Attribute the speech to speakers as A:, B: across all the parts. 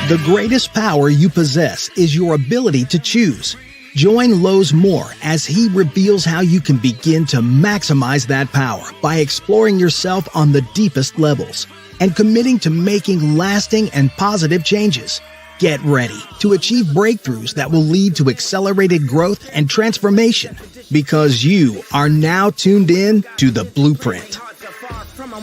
A: The greatest power you possess is your ability to choose. Join Lowe's Moore as he reveals how you can begin to maximize that power by exploring yourself on the deepest levels and committing to making lasting and positive changes. Get ready to achieve breakthroughs that will lead to accelerated growth and transformation, because you are now tuned in to The Blueprint.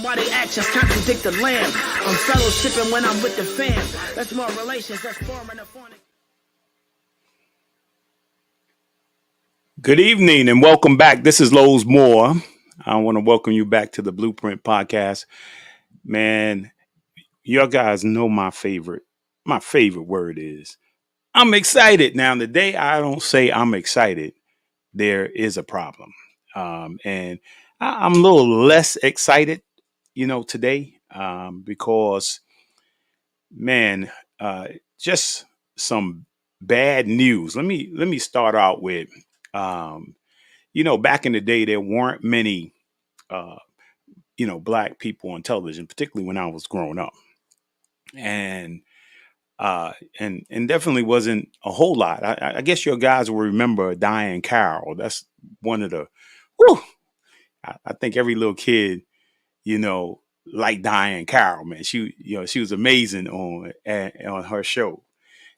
B: Why they actions contradict the lamb. I'm fellowshipping when I'm with the fam. That's more relations, that's forming a phonic.
C: Good evening and welcome back. This is Lowe's Moore. I want to welcome you back to the Blueprint Podcast. Man, you guys know my favorite word is I'm excited. Now, the day I don't say I'm excited, there is a problem. And I'm a little less excited, today, because, man, just some bad news. Let me start out with, back in the day, there weren't many, black people on television, particularly when I was growing up, and definitely wasn't a whole lot. I guess your guys will remember Diane Carroll. That's one of the, whew, I think every little kid, like Diane Carroll, man. She was amazing on her show,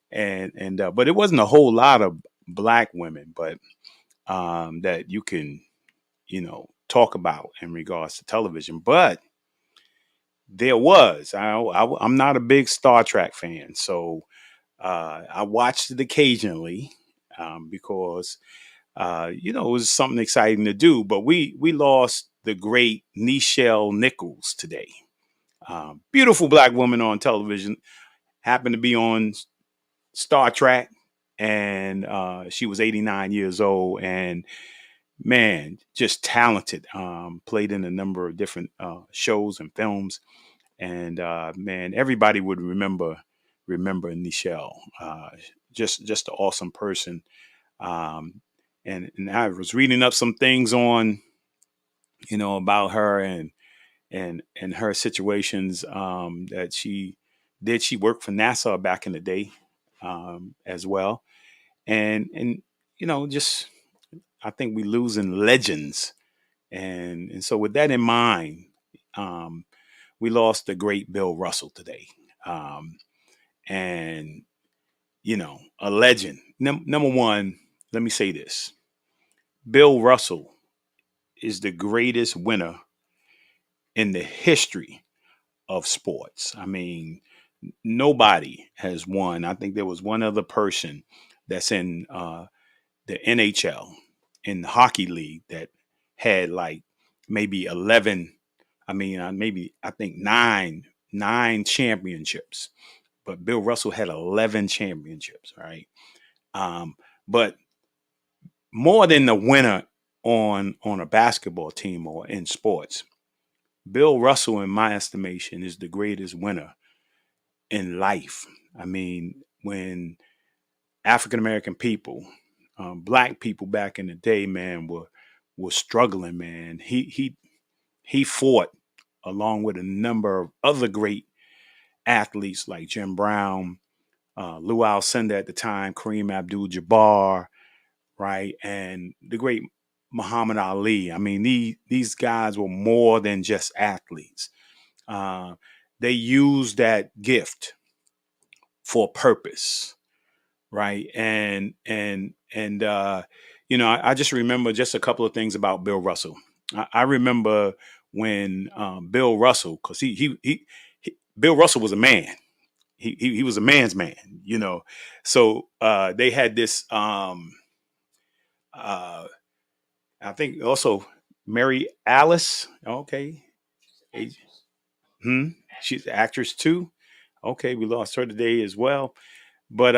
C: but it wasn't a whole lot of black women, but that you can, talk about in regards to television. But there was. I'm not a big Star Trek fan, so I watched it occasionally because it was something exciting to do. But we lost the great Nichols today. Beautiful black woman on television, happened to be on Star Trek, and she was 89 years old, and man, just talented. Played in a number of different shows and films, and man, everybody would remember Nichelle. Just an awesome person. And I was reading up some things on, about her and her situations that she did. She worked for NASA back in the day as well, and just I think we losing legends, and so with that in mind, we lost the great Bill Russell today, and a legend. Number one, let me say this: Bill Russell is the greatest winner in the history of sports. I mean, nobody has won. I think there was one other person that's in the NHL, in the hockey league, that had like maybe 11. I think nine championships, but Bill Russell had 11 championships, right? But more than the winner on a basketball team or in sports, Bill Russell, in my estimation, is the greatest winner in life. I mean, when African American people, black people back in the day, man, were struggling, man. He fought along with a number of other great athletes like Jim Brown, Lou Alcindor at the time, Kareem Abdul-Jabbar, right, and the great Muhammad Ali. I mean, these guys were more than just athletes. They used that gift for a purpose, right? I just remember just a couple of things about Bill Russell. I remember when Bill Russell, because Bill Russell was a man. He was a man's man, So they had this. I think also Mary Alice. Okay, she's an actress too. Okay, we lost her today as well. But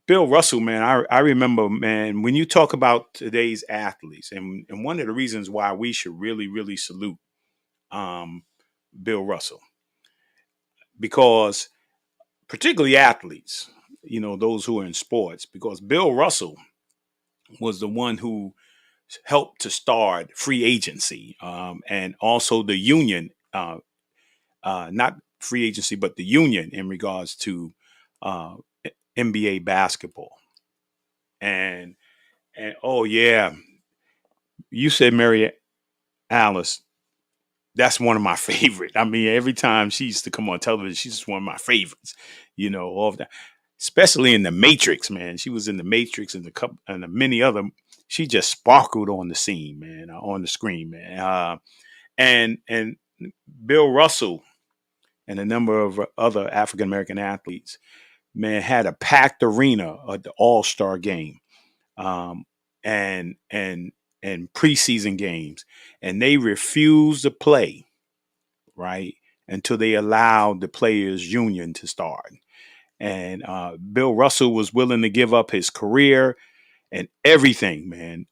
C: Bill Russell, man, I remember, man, when you talk about today's athletes, and one of the reasons why we should really, really salute Bill Russell, because particularly athletes, those who are in sports, because Bill Russell was the one who helped to start free agency and also the union, not free agency, but the union in regards to uh, NBA basketball. And oh yeah, you said Mary Alice. That's one of my favorite. I mean, every time she used to come on television, she's just one of my favorites. All of that, especially in the Matrix, man. She was in the Matrix and the many other. She just sparkled on the scene, man, on the screen, man. And Bill Russell and a number of other African American athletes, man, had a packed arena at the All Star game, um, and and preseason games, and they refused to play, right, until they allowed the players union to start. And Bill Russell was willing to give up his career and everything, man,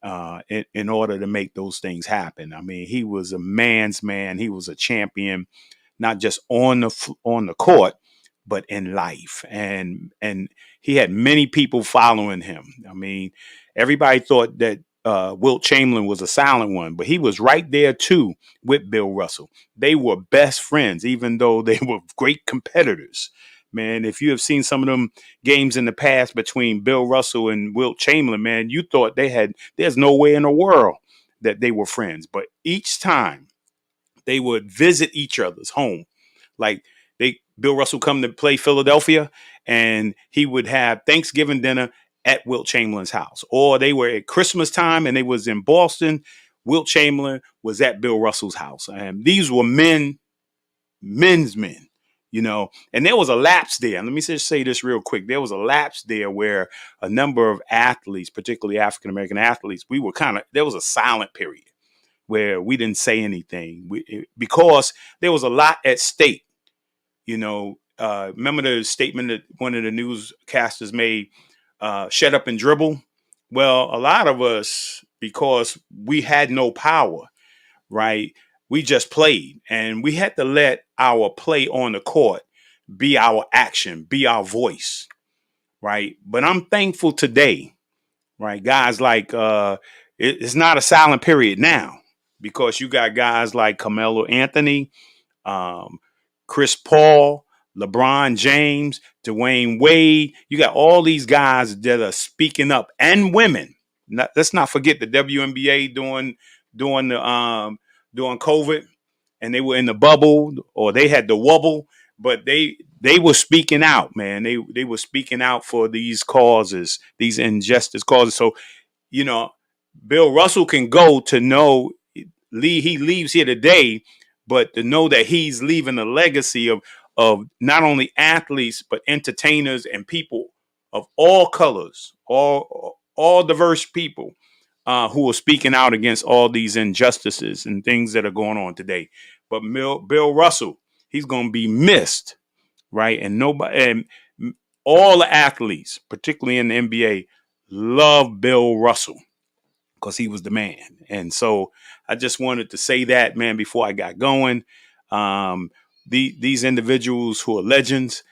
C: in order to make those things happen. I mean, he was a man's man. He was a champion, not just on the court, but in life. And he had many people following him. I mean, everybody thought that Wilt Chamberlain was a silent one, but he was right there too with Bill Russell. They were best friends, even though they were great competitors. Man, if you have seen some of them games in the past between Bill Russell and Wilt Chamberlain, man, you thought there's no way in the world that they were friends. But each time they would visit each other's home, like Bill Russell come to play Philadelphia, and he would have Thanksgiving dinner at Wilt Chamberlain's house, or they were at Christmas time and they was in Boston. Wilt Chamberlain was at Bill Russell's house, and these were men's men, and there was a lapse there. And let me just say this real quick. There was a lapse there where a number of athletes, particularly African American athletes, there was a silent period where we didn't say anything because there was a lot at stake. Remember the statement that one of the newscasters made, shut up and dribble? Well, a lot of us, because we had no power, right? We just played, and we had to let our play on the court be our action, be our voice, right? But I'm thankful today, right? Guys like it's not a silent period now, because you got guys like Carmelo Anthony, um, Chris Paul, LeBron James, Dwayne Wade. You got all these guys that are speaking up, and women. Let's not forget the WNBA during COVID, and they were in the bubble, or they had the wobble, but they were speaking out, man. They were speaking out for these causes, these injustice causes. So, you know, Bill Russell can go to know he leaves here today, but to know that he's leaving a legacy of not only athletes but entertainers and people of all colors, all diverse people who are speaking out against all these injustices and things that are going on today. But Bill Russell, he's going to be missed, right? And all the athletes, particularly in the NBA, love Bill Russell because he was the man. And so I just wanted to say that, man, before I got going. These individuals who are legends,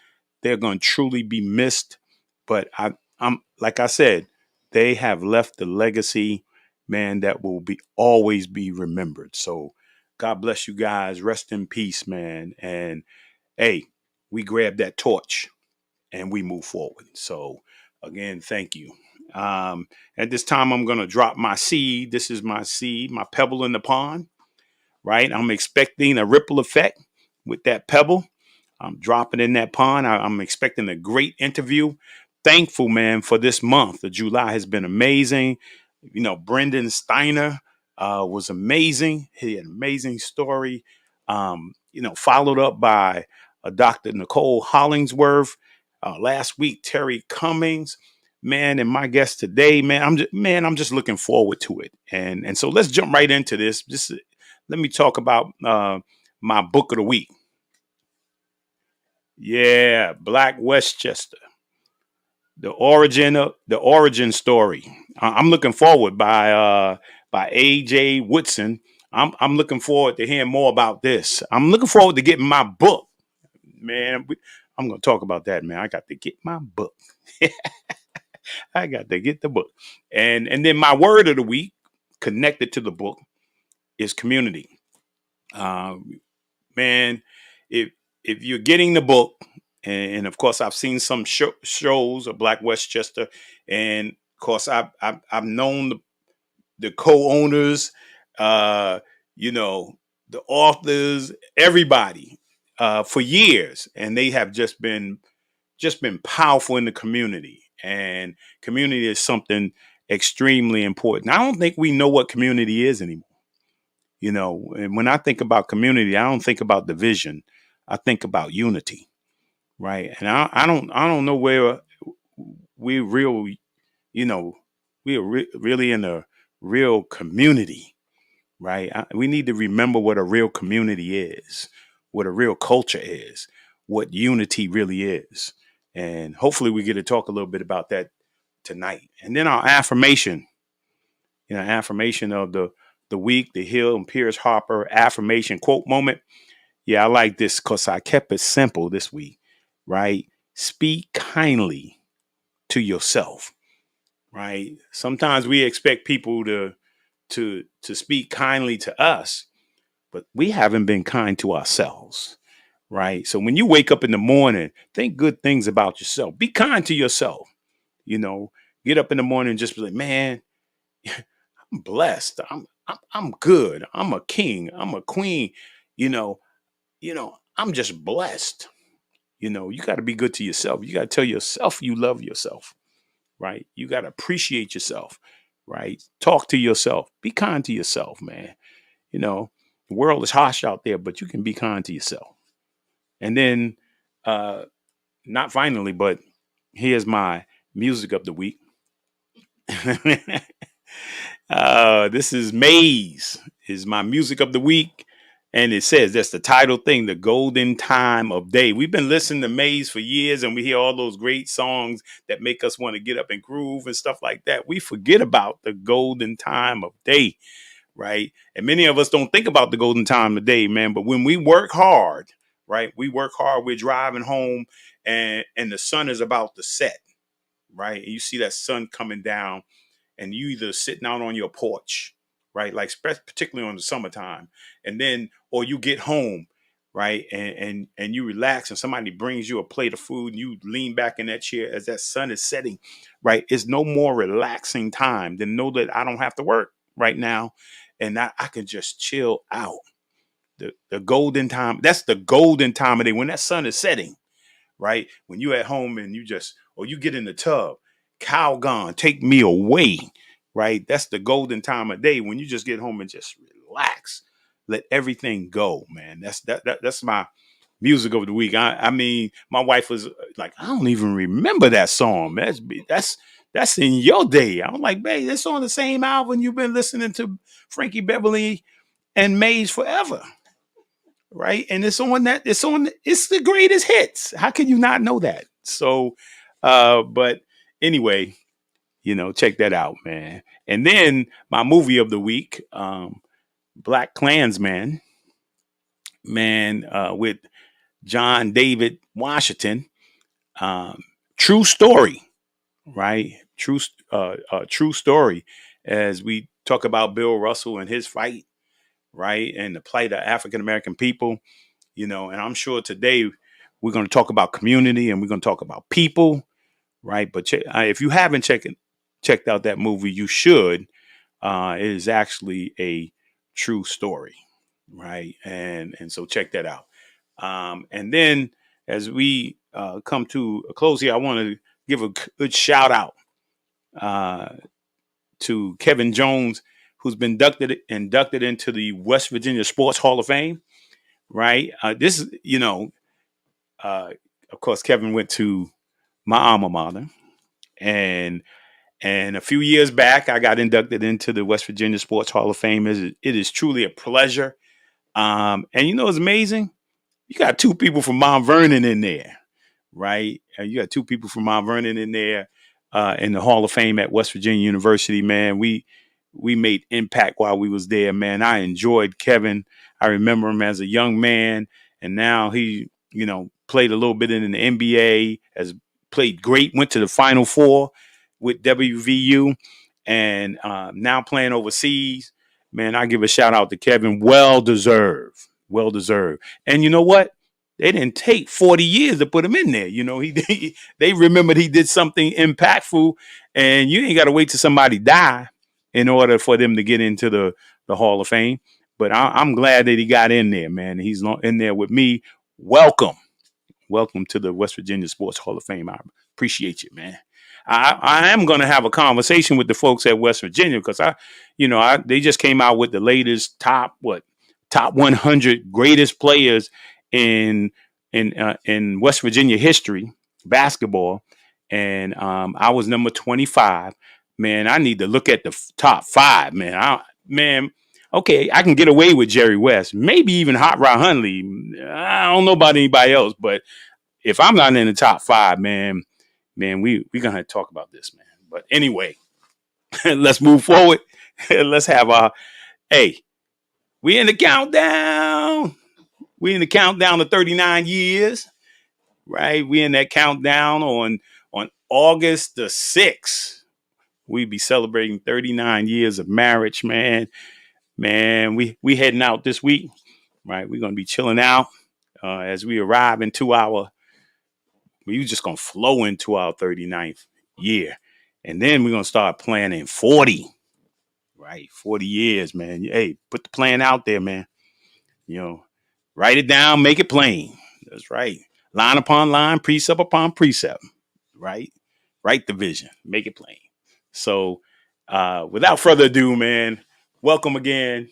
C: they're going to truly be missed. But I'm like I said, they have left the legacy, man, that will always be remembered. So God bless you guys. Rest in peace, man. And hey, we grab that torch and we move forward. So again, thank you. At this time, I'm going to drop my seed. This is my seed, my pebble in the pond, right? I'm expecting a ripple effect with that pebble. I'm dropping in that pond. I'm expecting a great interview. Thankful, man, for this month. The July has been amazing. Brendan Steiner was amazing. He had an amazing story. Followed up by Dr. Nicole Hollingsworth. Last week, Terry Cummings, man, and my guest today, man. I'm just looking forward to it. And so let's jump right into this. Just let me talk about my book of the week. Yeah, Black Westchester, the origin story. I'm looking forward by A.J. Woodson. I'm looking forward to hearing more about this. I'm looking forward to getting my book, man. I'm going to talk about that, man. I got to get my book. I got to get the book. And then my word of the week connected to the book is community. Man, if you're getting the book and of course I've seen some shows of Black Westchester, and of course I've known the co-owners, uh, you know, the authors, everybody, for years, and they have just been powerful in the community. And community is something extremely important. I don't think we know what community is anymore. And when I think about community, I don't think about division. I think about unity, right? And I don't know where we real, you know, we are really in a real community, right? We need to remember what a real community is, what a real culture is, what unity really is. And hopefully we get to talk a little bit about that tonight. And then our affirmation, affirmation of the week, the Hill and Pierce Harper affirmation quote moment. Yeah, I like this because I kept it simple this week, right? Speak kindly to yourself, right? Sometimes we expect people to speak kindly to us, but we haven't been kind to ourselves, right? So when you wake up in the morning, think good things about yourself. Be kind to yourself. You know, get up in the morning and just be like, man, I'm blessed. I'm good. I'm a king. I'm a queen. You know, I'm just blessed. You got to be good to yourself. You got to tell yourself you love yourself, right? You got to appreciate yourself, right? Talk to yourself. Be kind to yourself, man. The world is harsh out there, but you can be kind to yourself. And then, not finally, but here's my music of the week. This is Maze, is my music of the week. And it says that's the title thing, the golden time of day. We've been listening to Maze for years, and we hear all those great songs that make us want to get up and groove and stuff like that. We forget about the golden time of day, right? And many of us don't think about the golden time of day, man. But when we work hard, right? We work hard, we're driving home, and the sun is about to set, right? And you see that sun coming down, and you either sitting out on your porch, right? Like particularly on the summertime, and then, or you get home, right? And you relax, and somebody brings you a plate of food, and you lean back in that chair as that sun is setting, right? It's no more relaxing time than know that I don't have to work right now, and I can just chill out. The golden time, that's the golden time of day when that sun is setting, right? When you at home and or you get in the tub, Calgon, take me away, right? That's the golden time of day when you just get home and just relax, let everything go, man. That's my music of the week. I mean, my wife was like, I don't even remember that song. That's in your day. I'm like, babe, that's on the same album you've been listening to Frankie Beverly and Maze forever. Right. And it's the greatest hits. How can you not know that? So, but anyway, check that out, man. And then my movie of the week, Black Klansman, man, with John David Washington, true story, right? True story as we talk about Bill Russell and his fight, right? And the plight of African-American people, and I'm sure today we're going to talk about community and we're going to talk about people, right? But if you haven't checked out that movie, you should. It is actually a true story, right? And so check that out. And then as we come to a close here, I want to give a good shout out to Kevin Jones, who's been inducted into the West Virginia Sports Hall of Fame, right? This is, of course, Kevin went to my alma mater, and a few years back, I got inducted into the West Virginia Sports Hall of Fame. It is truly a pleasure. And it's amazing. You got two people from Mount Vernon in there, right? You got two people from Mount Vernon in there in the Hall of Fame at West Virginia University, man. We made impact while we was there, man. I enjoyed Kevin. I remember him as a young man, and now he, played a little bit in the NBA, has played great, went to the Final Four with WVU, and now playing overseas. Man, I give a shout out to Kevin. Well deserved. And you know what? They didn't take 40 years to put him in there. You know, they remembered he did something impactful, and you ain't got to wait till somebody die in order for them to get into the Hall of Fame. But I'm glad that he got in there, man. He's in there with me. Welcome. Welcome to the West Virginia Sports Hall of Fame. I appreciate you, man. I am going to have a conversation with the folks at West Virginia because they just came out with the latest top 100 greatest players in West Virginia history basketball, and I was number 25. Man, I need to look at the top 5, man. Okay, I can get away with Jerry West, maybe even Hot Rod Hundley. I don't know about anybody else, but if I'm not in the top 5, man, we gonna have to talk about this, man. But anyway, let's move forward. Let's have we in the countdown. We in the countdown to 39 years, right? We in that countdown on August the 6th. We be celebrating 39 years of marriage, man. Man, we heading out this week, right? We're gonna be chilling out as we arrive into we just gonna flow into our 39th year, and then we're gonna start planning 40, right? 40 years, man. Hey, put the plan out there, man. You know, write it down, make it plain. That's right. Line upon line, precept upon precept, right? Write the vision, make it plain. So, without further ado, man, welcome again.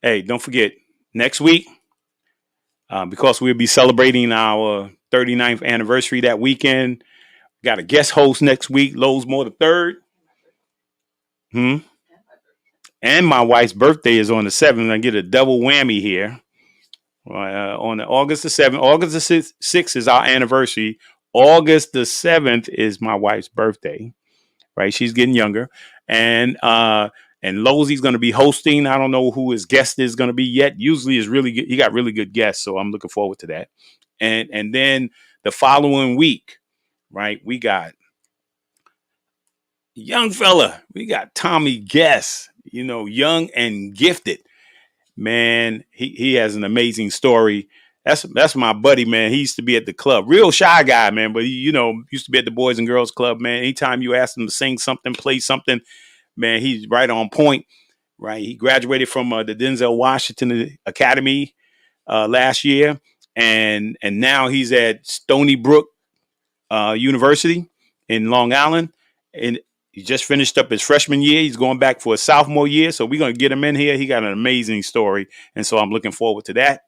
C: Hey, don't forget, next week, because we'll be celebrating our 39th anniversary that weekend, got a guest host next week, Lowesmore the 3rd. And my wife's birthday is on the 7th. I get a double whammy here. On August the 7th. August the 6th is our anniversary. August the 7th is my wife's birthday. Right? She's getting younger. And Losey's going to be hosting. I don't know who his guest is going to be yet. Usually is really good. He got really good guests, so I'm looking forward to that. And then the following week, right, we got young fella. We got Tommy Guess, young and gifted. Man, he has an amazing story. That's my buddy, man. He used to be at the club. Real shy guy, man, but he, used to be at the Boys and Girls Club, man. Anytime you ask him to sing something, play something, man, he's right on point, right? He graduated from the Denzel Washington Academy last year, and now he's at Stony Brook University in Long Island, and he just finished up his freshman year. He's going back for a sophomore year, so we're going to get him in here. He got an amazing story, and so I'm looking forward to that.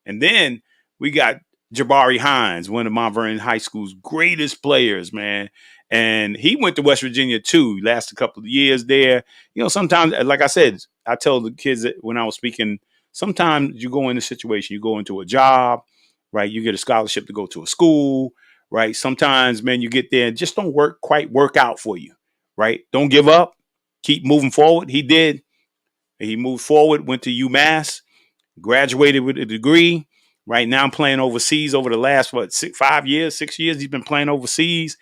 C: And then we got Jabari Hines, one of Mount Vernon High School's greatest players, man. And he went to West Virginia, too. He lasted a couple of years there. Sometimes, like I said, I tell the kids that when I was speaking, sometimes you go in a situation, you go into a job, right? You get a scholarship to go to a school, right? Sometimes, man, you get there and just don't quite work out for you, right? Don't give up. Keep moving forward. He did. He moved forward, went to UMass, graduated with a degree. Right now, I'm playing overseas over the last, 6 years. He's been playing overseas,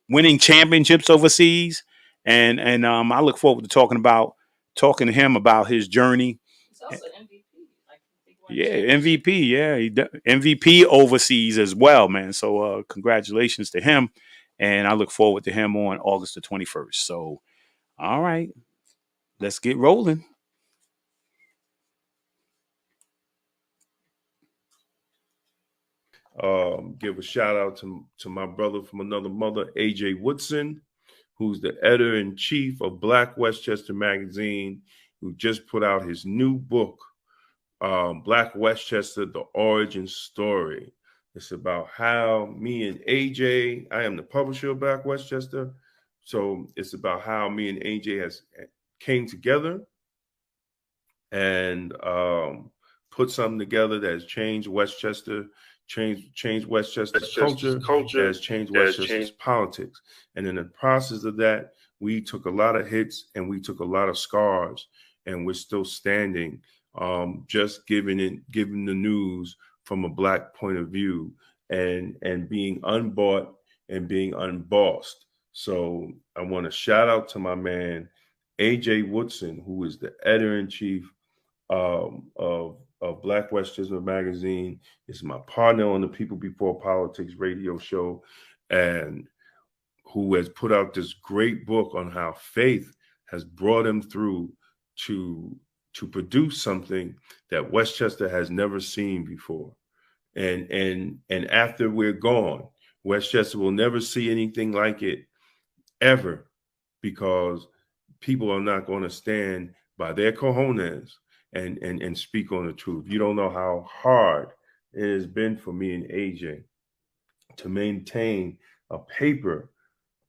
C: winning championships overseas. And I look forward to talking to him about his journey.
D: He's also MVP.
C: Yeah, MVP. Yeah, MVP overseas as well, man. So congratulations to him. And I look forward to him on August the 21st. So, all right, let's get rolling.
E: Give a shout out to my brother from another mother, AJ Woodson, who's the editor-in-chief of Black Westchester magazine, who just put out his new book, Black Westchester, The Origin Story. It's about how me and AJ, I am the publisher of Black Westchester, so it's about how me and AJ came together and put something together that has changed Westchester, changed Westchester's culture, that has changed Westchester's politics. And in the process of that, we took a lot of hits and we took a lot of scars, and we're still standing, just giving the news from a Black point of view and being unbought and being unbossed. So I want to shout out to my man, AJ Woodson, who is the editor-in-chief of of Black Westchester Magazine. Is my partner on the People Before Politics radio show, and who has put out this great book on how faith has brought him through to produce something that Westchester has never seen before. And after we're gone, Westchester will never see anything like it ever, because people are not going to stand by their cojones and speak on the truth. You don't know how hard it has been for me and AJ to maintain a paper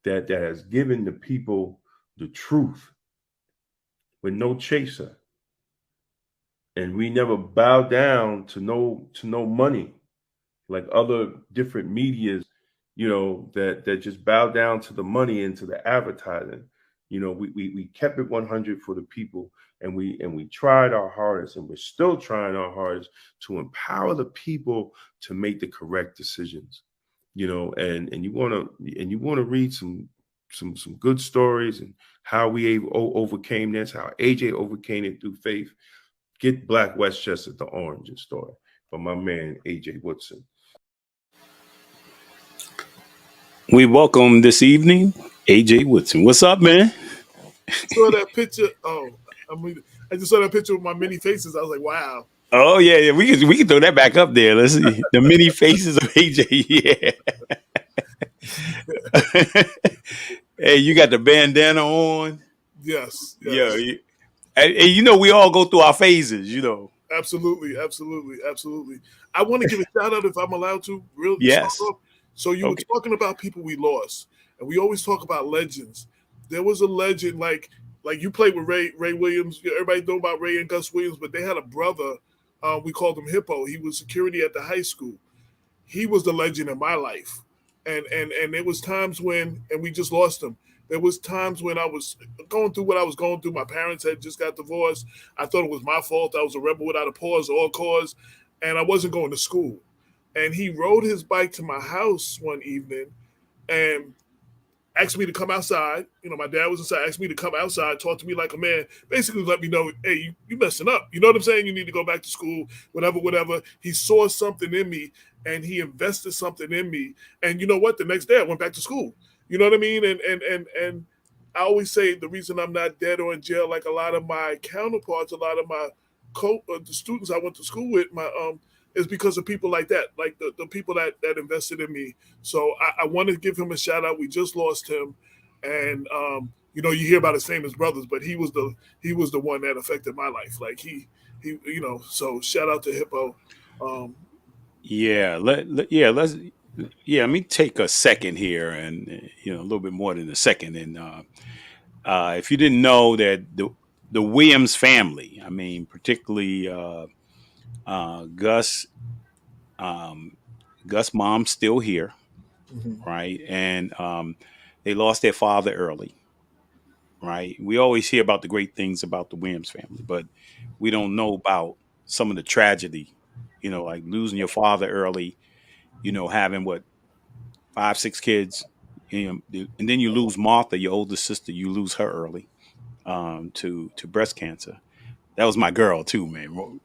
E: that has given the people the truth with no chaser. And we never bow down to no money like other different medias, that just bow down to the money and to the advertising. We kept it 100 for the people, and we tried our hardest, and we're still trying our hardest to empower the people to make the correct decisions. And you want to read some good stories and how we overcame this, how AJ overcame it through faith. Get Black Westchester, the origin story, from my man AJ Woodson.
C: We welcome this evening AJ Woodson. What's up, man?
D: Saw that picture. I just saw that picture with my many faces. I was like, wow.
C: Oh yeah. We can throw that back up there. Let's see the many faces of AJ. Yeah. Hey, you got the bandana on.
D: Yes.
C: Yeah. And we all go through our phases.
D: Absolutely. I want to give a shout out, if I'm allowed to. Really?
C: Yes.
D: So you were talking about people we lost, and we always talk about legends. There was a legend like you played with Ray Williams. Everybody know about Ray and Gus Williams, but they had a brother. We called him Hippo. He was security at the high school. He was the legend in my life, and there was times when, and we just lost him. There was times when I was going through what I was going through. My parents had just got divorced. I thought it was my fault. I was a rebel without a pause or cause, and I wasn't going to school. And he rode his bike to my house one evening and asked me to come outside. My dad was inside, asked me to come outside, talk to me like a man, basically let me know, hey, you messing up. You know what I'm saying? You need to go back to school, whatever. He saw something in me, and he invested something in me. And you know what? The next day I went back to school. You know what I mean? And I always say the reason I'm not dead or in jail like a lot of my counterparts, a lot of my the students I went to school with, is because of people like that, like the people that invested in me. So I want to give him a shout out. We just lost him, and you hear about his famous brothers, but he was the one that affected my life. Like he So shout out to Hippo.
C: Let me take a second here, and a little bit more than a second. And if you didn't know that the Williams family, I mean, particularly Gus mom's still here, right? And they lost their father early, right? We always hear about the great things about the Williams family, but we don't know about some of the tragedy, like losing your father early, having 5, 6 kids, and then you lose Martha, your oldest sister. You lose her early to breast cancer. That was my girl too, man.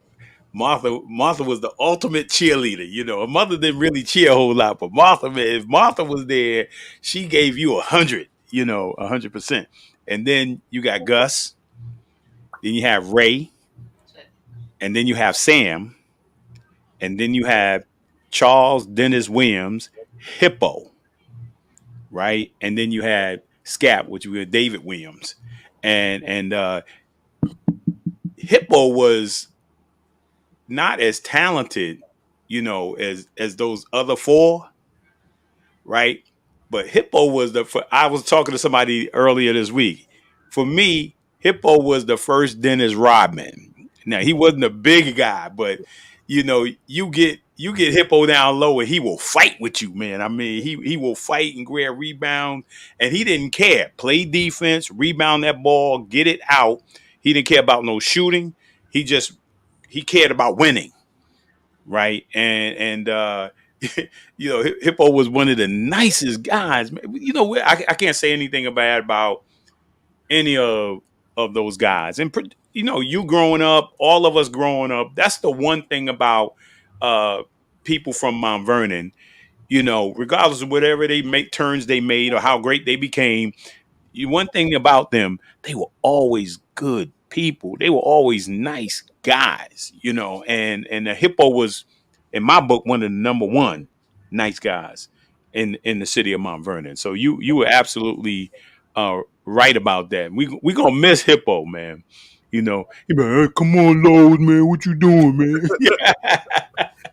C: Martha was the ultimate cheerleader. Her mother didn't really cheer a whole lot, but Martha, man, if Martha was there, she gave you 100, 100%. And then you got Gus, then you have Ray, and then you have Sam, and then you have Charles Dennis Williams, Hippo, right? And then you had Scap, which was David Williams, and Hippo was not as talented, as those other 4, right? But Hippo was I was talking to somebody earlier this week. For me, Hippo was the first Dennis Rodman. Now, he wasn't a big guy, but you get Hippo down low and he will fight with you, man. I mean, he will fight and grab rebound, and he didn't care. Play defense, rebound that ball, get it out. He didn't care about no shooting. He cared about winning, right? And Hippo was one of the nicest guys. I can't say anything bad about any of of those guys. And you know, you growing up, all of us growing up, that's the one thing about people from Mount Vernon. You know, regardless of whatever they make turns they made or how great they became, one thing about them, they were always good people. They were always nice guys, you know, and the Hippo was, in my book, one of the number one nice guys in the city of Mount Vernon. So you were absolutely right about that. We gonna miss Hippo, man. You know, he be like, hey, come on, Lowe's, man, what you doing, man?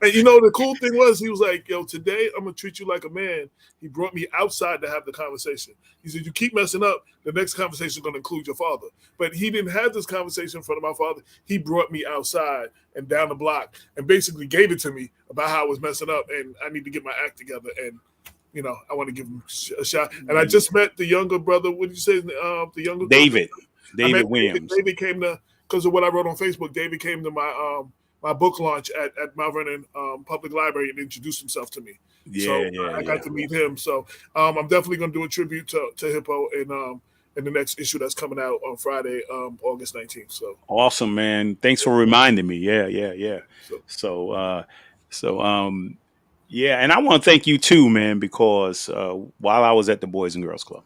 D: And you know, the cool thing was, he was like, yo, today I'm going to treat you like a man. He brought me outside to have the conversation. He said, you keep messing up, the next conversation is going to include your father. But he didn't have this conversation in front of my father. He brought me outside and down the block and basically gave it to me about how I was messing up and I need to get my act together. And, you know, I want to give him a shot. And I just met the younger brother. What did you say? The younger
C: David
D: David.
C: Williams.
D: David came to, because of what I wrote on Facebook, David came to my book launch at Mount Vernon Public Library and introduced himself to me. I got to meet him. So I'm definitely going to do a tribute to Hippo in the next issue that's coming out on Friday, August 19th. So
C: awesome, man. Thanks for reminding me. Yeah. Yeah. And I want to thank you too, man, because while I was at the Boys and Girls Club,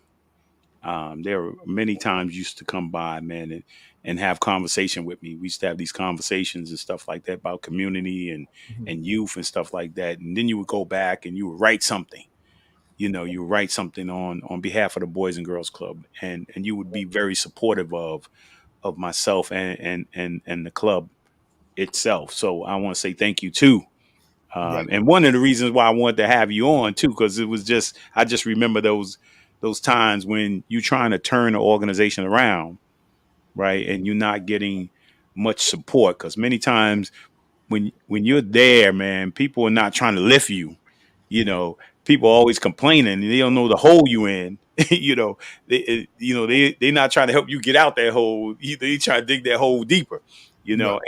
C: there were many times you used to come by, man, and have conversation with me. We used to have these conversations and stuff like that about community and youth and stuff like that. And then you would go back and you would write something. You know, you would write something on behalf of the Boys and Girls Club, and you would be very supportive of myself and the club itself. So I want to say thank you too. And one of the reasons why I wanted to have you on too, because it was I just remember those times when you're trying to turn the organization around, right? And you're not getting much support, because many times when you're there, man, people are not trying to lift you. You know, people are always complaining and they don't know the hole you in. You know, they're not trying to help you get out that hole. They try to dig that hole deeper. You know,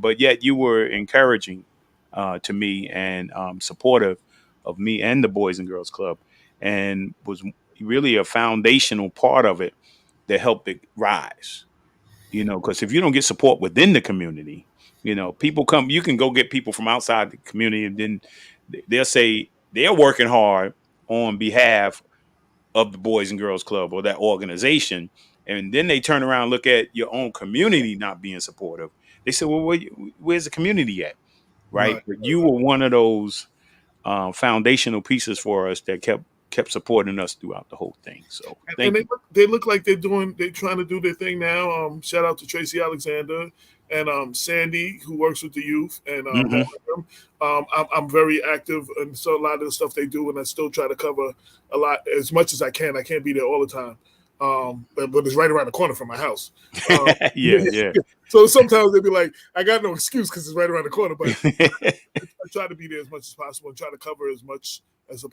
C: but yet you were encouraging to me and supportive of me and the Boys and Girls Club, and was really a foundational part of it that helped it rise. You know, because if you don't get support within the community, you know, people come, you can go get people from outside the community and then they'll say they're working hard on behalf of the Boys and Girls Club or that organization. And then they turn around and look at your own community not being supportive. They say, well, where's the community at? Right. But you were one of those foundational pieces for us that kept supporting us throughout the whole thing. So
D: and they look like they're trying to do their thing now. Shout out to Tracy Alexander and Sandy, who works with the youth, and I'm very active and so a lot of the stuff they do, and I still try to cover a lot as much as I can. I can't be there all the time. But it's right around the corner from my house.
C: Yeah.
D: So sometimes they'd be like, I got no excuse because it's right around the corner, but I try to be there as much as possible and try to cover as much as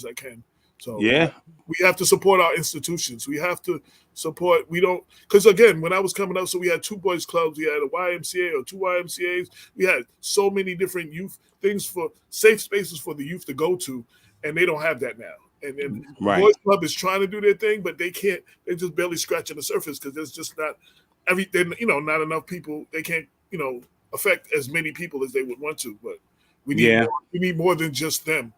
D: I can. So
C: yeah,
D: we have to support our institutions. We have to support. We don't, because again, when I was coming up, so we had 2 boys clubs, we had a YMCA or 2 YMCAs. We had so many different youth things for safe spaces for the youth to go to, and they don't have that now. And then the Boys Club is trying to do their thing, but they can't. They're just barely scratching the surface because there's just not not enough people. They can't, affect as many people as they would want to. But we need more than just them.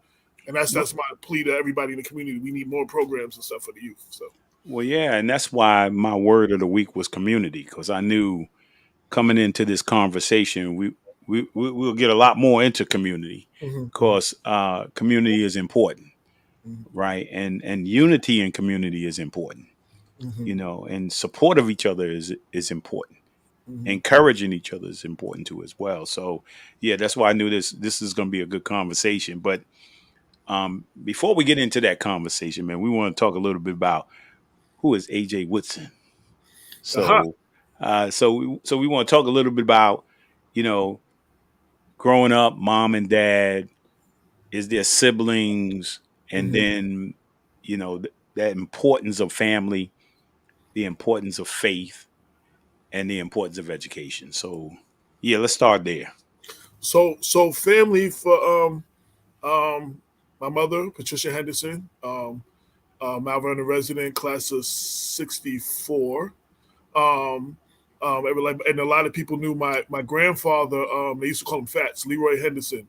D: And that's my plea to everybody in the community. We need more programs and stuff for the youth. So,
C: well, yeah, and that's why my word of the week was community, because I knew coming into this conversation, we'll get a lot more into community, because community is important, right? And unity in community is important, and support of each other is important. Encouraging each other is important too as well. So, yeah, that's why I knew this is going to be a good conversation. But before we get into that conversation, man, we want to talk a little bit about who is AJ Woodson. So, so we want to talk a little bit about, growing up, mom and dad, is there siblings, and then, that importance of family, the importance of faith, and the importance of education. So, yeah, let's start there.
D: So family for my mother, Patricia Henderson, Mount Vernon resident, class of 64. And a lot of people knew my grandfather. They used to call him Fats, Leroy Henderson.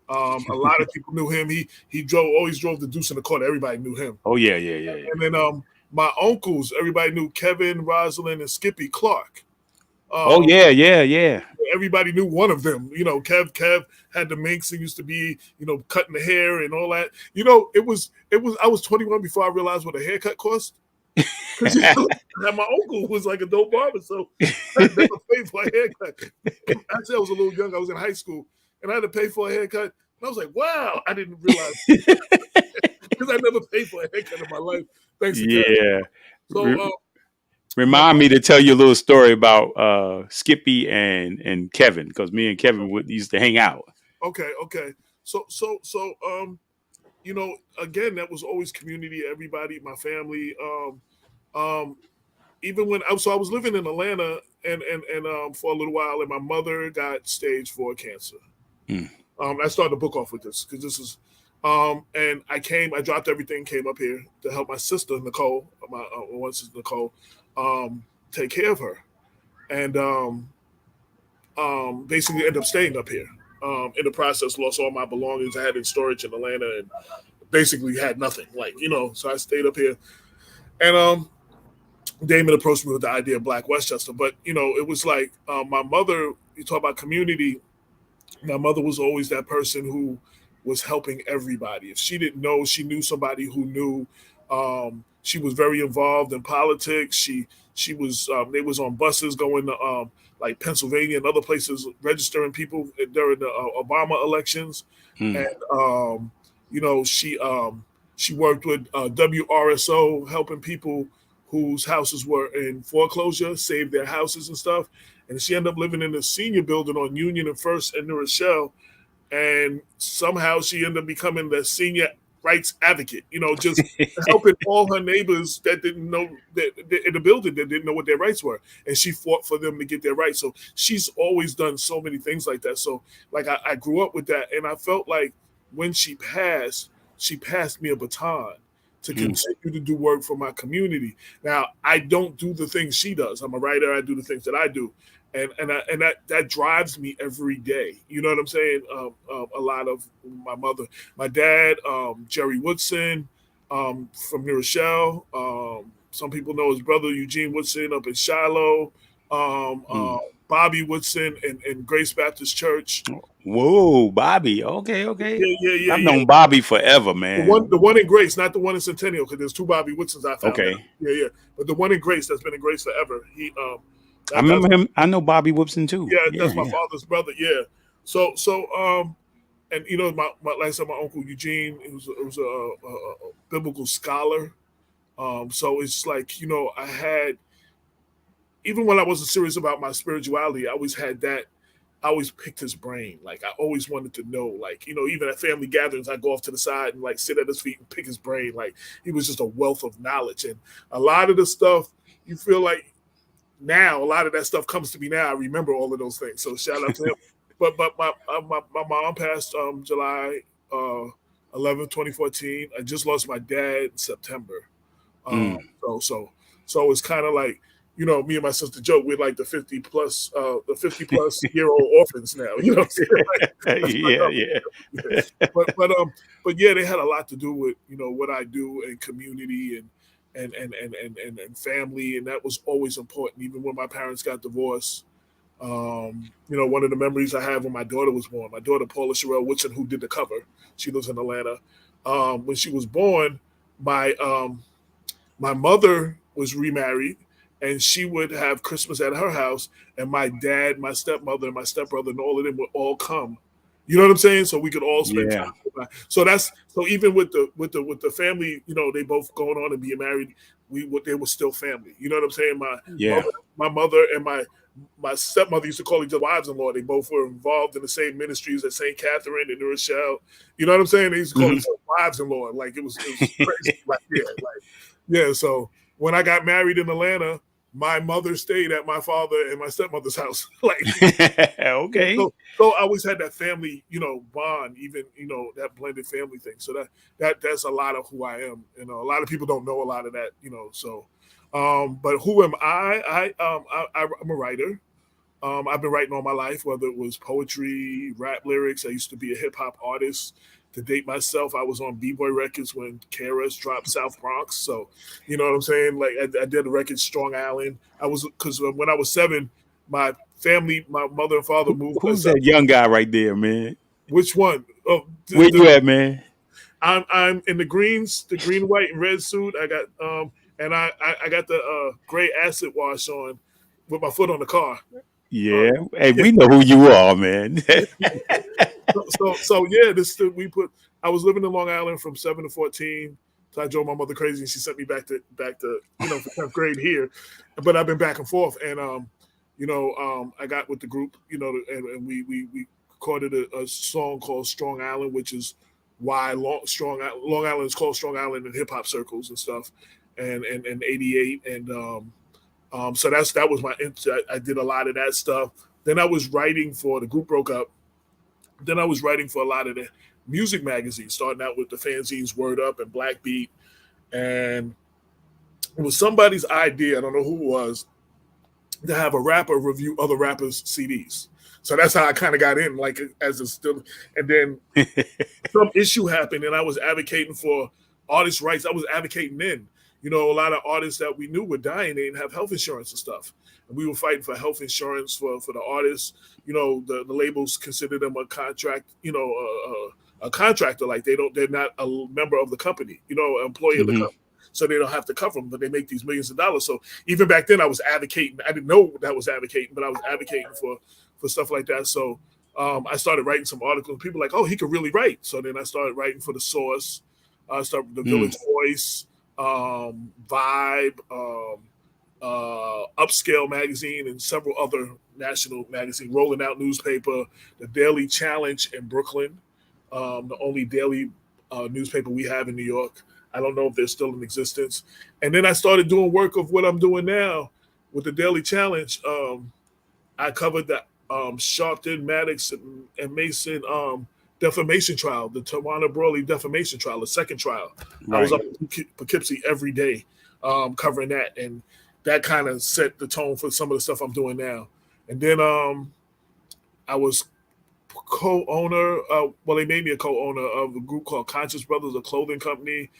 D: A lot of people knew him. He always drove the Deuce in the Corner. Everybody knew him.
C: Oh yeah.
D: And then my uncles, everybody knew Kevin, Rosalind, and Skippy Clark.
C: Oh yeah.
D: Everybody knew one of them. Kev had the minks and used to be, cutting the hair and all that. It was. I was 21 before I realized what a haircut cost. Because my uncle was like a dope barber, so I never paid for a haircut. Actually, I was a little young. I was in high school, and I had to pay for a haircut. And I was like, "Wow!" I didn't realize because I never paid for a haircut in my life. Thanks to Kev. So.
C: Remind me to tell you a little story about Skippy and Kevin, because me and Kevin used to hang out.
D: Okay. So again, that was always community. Everybody, my family. Even when I was living in Atlanta and for a little while, and my mother got stage 4 cancer. I started the book off with this because this is. And I dropped everything, came up here to help my sister Nicole, my one sister Nicole, take care of her, and basically ended up staying up here. In the process, lost all my belongings I had in storage in Atlanta, and basically had nothing. So I stayed up here, and Damon approached me with the idea of Black Westchester, but it was like my mother. You talk about community. My mother was always that person who was helping everybody. If she didn't know, she knew somebody who knew. She was very involved in politics. She was. They was on buses going to like Pennsylvania and other places, registering people during the Obama elections. And she worked with WRSO, helping people whose houses were in foreclosure, save their houses and stuff. And she ended up living in a senior building on Union and First in New Rochelle. And somehow she ended up becoming the senior rights advocate, just helping all her neighbors that didn't know that in the building that didn't know what their rights were. And she fought for them to get their rights. So she's always done so many things like that. So I grew up with that. And I felt like when she passed me a baton to continue to do work for my community. Now, I don't do the things she does. I'm a writer. I do the things that I do. And that drives me every day. You know what I'm saying? A lot of my mother, my dad, Jerry Woodson, from New Rochelle. Some people know his brother Eugene Woodson up in Shiloh. Bobby Woodson in Grace Baptist Church.
C: Whoa, Bobby. Okay.
D: Yeah.
C: I've known Bobby forever, man.
D: The one in Grace, not the one in Centennial, because there's 2 Bobby Woodsons I found.
C: Okay.
D: Out. Yeah. But the one in Grace that's been in Grace forever.
C: I remember him. I know Bobby Woodson too.
D: Yeah, that's my father's brother. Yeah. So, and like I said, my uncle Eugene, it was a biblical scholar. So it's like I had, even when I wasn't serious about my spirituality, I always had that. I always picked his brain. Like I always wanted to know. Like even at family gatherings, I go off to the side and sit at his feet and pick his brain. Like he was just a wealth of knowledge, and a lot of the stuff you feel like. Now a lot of that stuff comes to me now. I remember all of those things. So shout out to him. But my mom passed July 11, 2014. I just lost my dad in September. So it's kind of like me and my sister joke we're like the 50 plus year old orphans now.
C: Yeah.
D: But yeah, they had a lot to do with what I do and community and family, and that was always important. Even when my parents got divorced, one of the memories I have when my daughter was born, my daughter Paula Sherelle Woodson, who did the cover, she lives in Atlanta. When she was born, my mother was remarried, and she would have Christmas at her house, and my dad, my stepmother, and my stepbrother, and all of them would all come. You know what I'm saying? So we could all spend time. So even with the family, they both going on and being married, they were still family. You know what I'm saying? My mother and my stepmother used to call each other wives-in-law. They both were involved in the same ministries at St. Catherine and New Rochelle. You know what I'm saying? They used to call each other wives-in-law. Like it was crazy. So when I got married in Atlanta, my mother stayed at my father and my stepmother's house.
C: Okay.
D: So I always had that family, bond, even, that blended family thing. So that's a lot of who I am. A lot of people don't know a lot of that, so. But who am I? I'm a writer. I've been writing all my life, whether it was poetry, rap lyrics. I used to be a hip hop artist. To date myself, I was on B-Boy Records when KRS dropped South Bronx. So, you know what I'm saying? Like I did a record, Strong Island. I was because when I was 7, my family, my mother and father moved
C: Who's
D: us up.
C: that young guy right there, man?
D: Which one? Oh,
C: Where you at, man?
D: I'm in the greens, the green, white, and red suit. I got and I got the gray acid wash on with my foot on the car.
C: Yeah. Hey, we know who you are, man.
D: So yeah, we put. I was living in Long Island from 7 to 14. So I drove my mother crazy, and she sent me back to for 10th grade here. But I've been back and forth, and I got with the group, and we recorded a song called Strong Island, which is why Long Island is called Strong Island in hip hop circles and stuff, and 88, and so that was my. I did a lot of that stuff. Then I was writing for the group broke up. Then I was writing for a lot of the music magazines, starting out with the fanzines Word Up and Black Beat. And it was somebody's idea, I don't know who it was, to have a rapper review other rappers' CDs. So that's how I kind of got in, like as a still. And then some issue happened, and I was advocating for artist rights. I was advocating then. A lot of artists that we knew were dying. They didn't have health insurance and stuff. And we were fighting for health insurance for the artists. The labels consider them a contract, a contractor. Like they're not a member of the company, an employee of the company. So they don't have to cover them, but they make these millions of dollars. So even back then I was advocating. I didn't know that I was advocating, but I was advocating for stuff like that. So I started writing some articles. People were like, oh, he could really write. So then I started writing for The Source. I started with The Village Voice, Vibe, Upscale magazine, and several other national magazines, Rolling Out newspaper, the Daily Challenge in Brooklyn, the only daily newspaper we have in New York. I don't know if they're still in existence. And then I started doing work of what I'm doing now with the Daily Challenge. I covered the Sharpton, Maddox, and Mason defamation trial, the Tawana Brawley defamation trial, the second trial. Right. I was up in Poughkeepsie every day covering that. And that kind of set the tone for some of the stuff I'm doing now. And then I was co-owner, they made me a co-owner of a group called Conscious Brothers, a clothing company.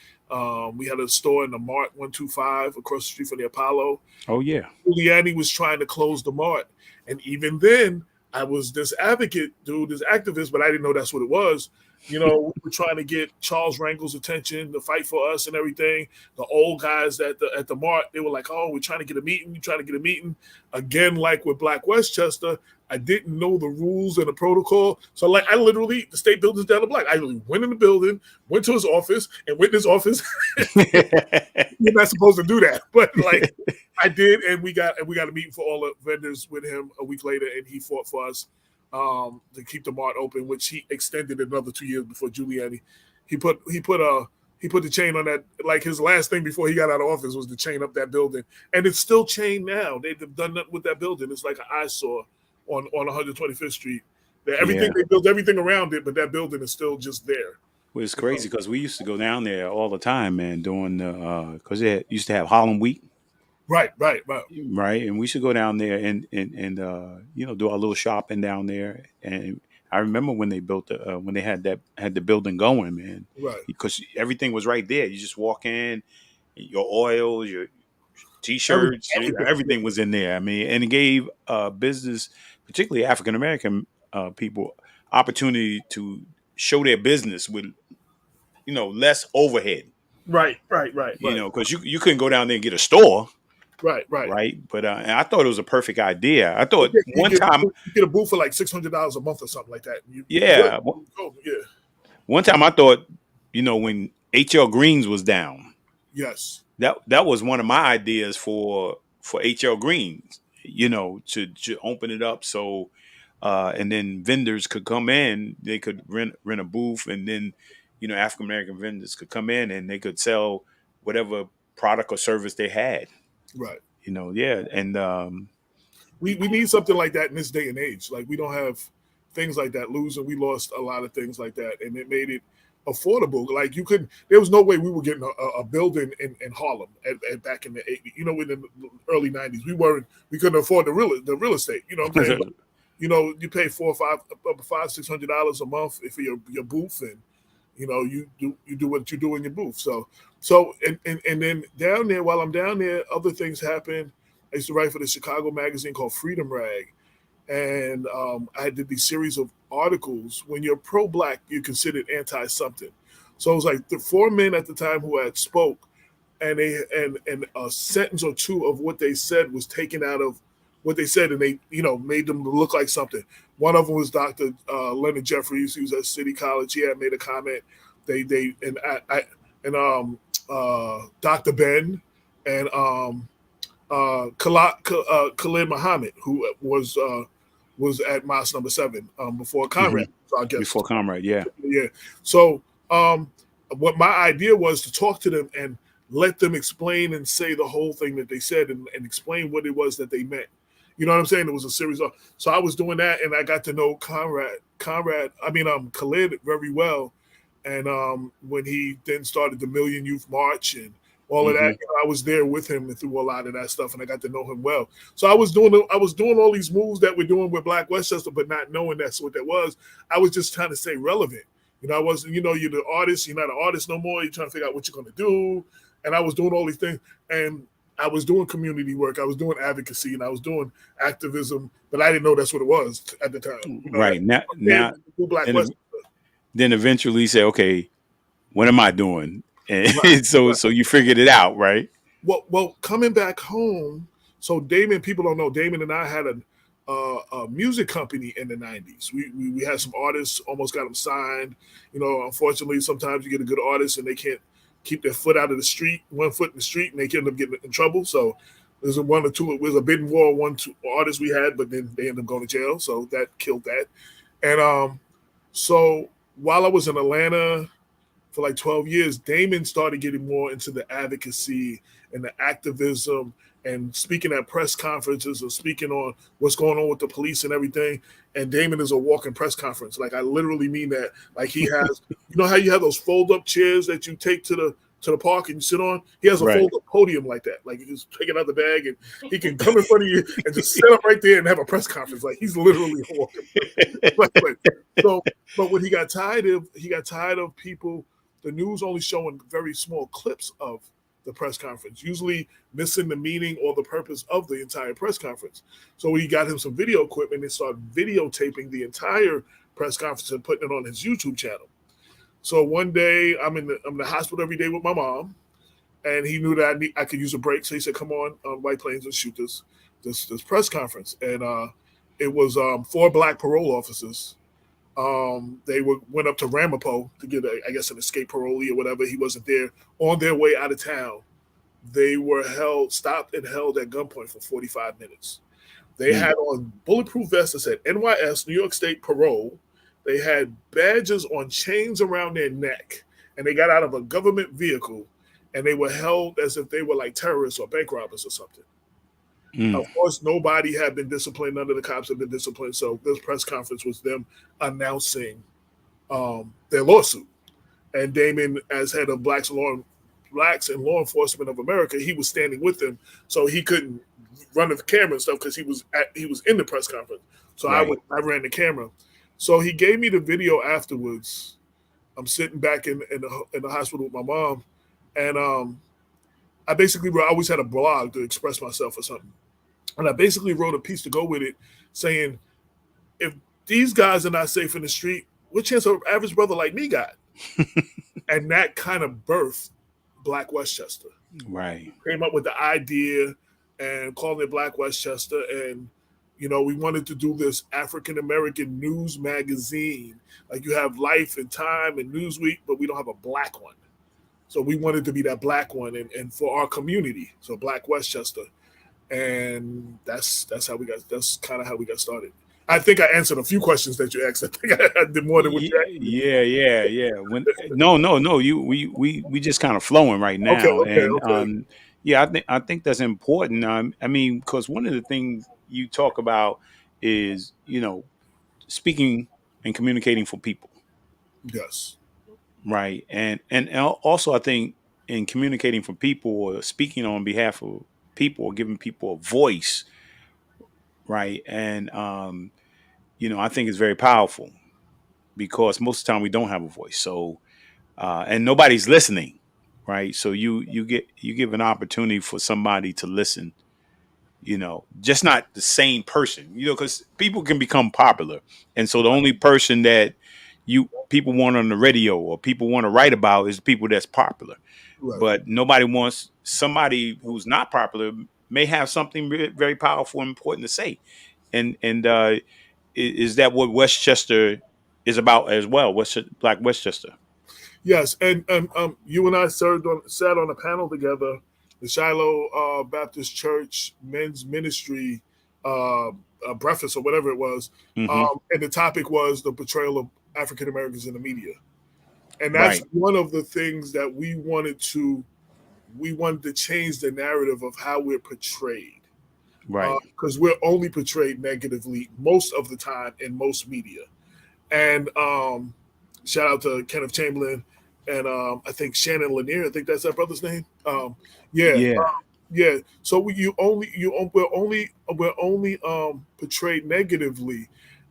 D: We had a store in the Mart 125 across the street from the Apollo.
C: Oh, yeah.
D: Giuliani was trying to close the Mart. And even then, I was this advocate, dude, this activist, but I didn't know that's what it was. We were trying to get Charles Rangel's attention to fight for us and everything. The old guys at the Mart, they were like, oh, we're trying to get a meeting. Again, like with Black Westchester, I didn't know the rules and the protocol. So I literally, the state building's down the block. I literally went in the building, went to his office, and went in his office. You're not supposed to do that. But I did, and we got a meeting for all the vendors with him a week later, and he fought for us to keep the Mart open, which he extended another 2 years before Giuliani. He put the chain on that. Like his last thing before he got out of office was to chain up that building, and it's still chained now. They've done nothing with that building. It's like an eyesore on 125th Street. They built everything around it, but that building is still just there.
C: Well, it's crazy because we used to go down there all the time, man, doing because they used to have Harlem Week.
D: Right.
C: And we should go down there and do our little shopping down there. And I remember when they built when they had the building going, man.
D: Right.
C: Because everything was right there. You just walk in, your oils, your T-shirts, everything was in there. I mean, and it gave business, particularly African American people, opportunity to show their business with less overhead.
D: Right.
C: Because you couldn't go down there and get a store.
D: Right.
C: But and I thought it was a perfect idea. I thought you
D: get a booth for like $600 a month or something like that.
C: Yeah. One time I thought, when H.L. Green's was down.
D: Yes.
C: That was one of my ideas for H.L. Green's, to open it up so and then vendors could come in. They could rent a booth, and then African American vendors could come in and they could sell whatever product or service they had.
D: Right.
C: And
D: we need something like that in this day and age. Like we don't have things like that. We lost a lot of things like that, and it made it affordable. Like you couldn't. There was no way we were getting a building in Harlem at back in the '80s. You know, in the early '90s, we weren't. We couldn't afford the real estate. You know what I'm saying? But, you know, you pay $500-$600 a month for your booth, and you know you do what you do in your booth. So and then down there, while I'm down there, other things happen. I used to write for the Chicago magazine called Freedom Rag, and I did these series of articles. When you're pro-black, you're considered anti-something. So it was like the 4 men at the time who had spoke, and and a sentence or two of what they said was taken out of what they said, and they made them look like something. One of them was Dr. Leonard Jeffries. He was at City College. He had made a comment. They Dr. Ben and Khalid Muhammad, who was at Mosque Number 7 before Conrad.
C: Mm-hmm. Before Conrad, yeah.
D: So what my idea was to talk to them and let them explain and say the whole thing that they said and explain what it was that they meant. You know what I'm saying? It was a series of. So I was doing that, and I got to know Khalid very well. And when he then started the Million Youth March and all of that, I was there with him and through a lot of that stuff, and I got to know him well. So I was doing all these moves that we're doing with Black Westchester, but not knowing that's what that was. I was just trying to stay relevant. I wasn't, you're the artist, you're not an artist no more. You're trying to figure out what you're going to do. And I was doing all these things, and I was doing community work. I was doing advocacy, and I was doing activism, but I didn't know that's what it was at the time.
C: Right. Now then eventually you say, okay, what am I doing? And right. So you figured it out, right?
D: Well, coming back home, so Damon, people don't know, Damon and I had a music company in the 90s. We had some artists, almost got them signed. Unfortunately, sometimes you get a good artist and they can't keep their foot out of the street, 1 foot in the street, and they end up getting in trouble. So there's one or two, it was a bidding war, 1-2 artists we had, but then they ended up going to jail. So that killed that. And so while I was in Atlanta for like 12 years, Damon started getting more into the advocacy and the activism and speaking at press conferences or speaking on what's going on with the police and everything. And Damon is a walking press conference. Like, I literally mean that. Like, he has, how you have those fold-up chairs that you take to the park and you sit on? He has a fold-up podium like that. Like, you just take it out the bag and he can come in front of you and just sit up right there and have a press conference. Like, he's literally walking. But what he got tired of people, the news only showing very small clips of the press conference, usually missing the meaning or the purpose of the entire press conference. So we got him some video equipment and started videotaping the entire press conference and putting it on his YouTube channel. So one day I'm in the hospital every day with my mom, and he knew that I could use a break. So he said, come on White Plains and shoot this press conference. And it was 4 Black parole officers. They went up to Ramapo to get an escape parolee or whatever. He wasn't there. On their way out of town, they were stopped and held at gunpoint for 45 minutes. They had on bulletproof vests that said NYS, New York State Parole. They had badges on chains around their neck, and they got out of a government vehicle, and they were held as if they were like terrorists or bank robbers or something. Of course, nobody had been disciplined. None of the cops had been disciplined. So this press conference was them announcing their lawsuit. And Damon, as head of Blacks and Law Enforcement of America, he was standing with them, so he couldn't run the camera and stuff because he was in the press conference. So I ran the camera. So he gave me the video afterwards. I'm sitting back in the hospital with my mom, and I always had a blog to express myself or something. And I basically wrote a piece to go with it saying, if these guys are not safe in the street, what chance an average brother like me got? And that kind of birthed Black Westchester.
C: Right.
D: Came up with the idea and called it Black Westchester. And, we wanted to do this African-American news magazine. Like, you have Life and Time and Newsweek, but we don't have a Black one. So we wanted to be that Black one and for our community. So Black Westchester. And that's kind of how we got started. I think I answered a few questions that you asked. I think I did more than what you asked.
C: Yeah. No. We just kind of flowing right now. Okay. I think that's important. Because one of the things you talk about is, speaking and communicating for people.
D: Yes.
C: right. And also, I think in communicating for people or speaking on behalf of people or giving people a voice, right? And I think it's very powerful because most of the time we don't have a voice. So and nobody's listening, right? So you give an opportunity for somebody to listen, just not the same person, because people can become popular, and so the only person that you people want on the radio or people want to write about is people that's popular,
D: Right.
C: but nobody wants somebody who's not popular may have something very powerful and important to say, and is that what Westchester is about as well? Black Westchester.
D: Yes, and you and I sat on a panel together, the Shiloh Baptist Church Men's Ministry breakfast or whatever it was,
C: Hmm.
D: and the topic was the portrayal of African Americans in the media, and that's
C: Right,
D: one of the things that we wanted to change the narrative of how we're portrayed,
C: right,
D: because we're only portrayed negatively most of the time in most media, and shout out to Kenneth Chamberlain and I think Shannon Lanier. I think that's that brother's name. Yeah,
C: yeah,
D: yeah. So we're only portrayed negatively,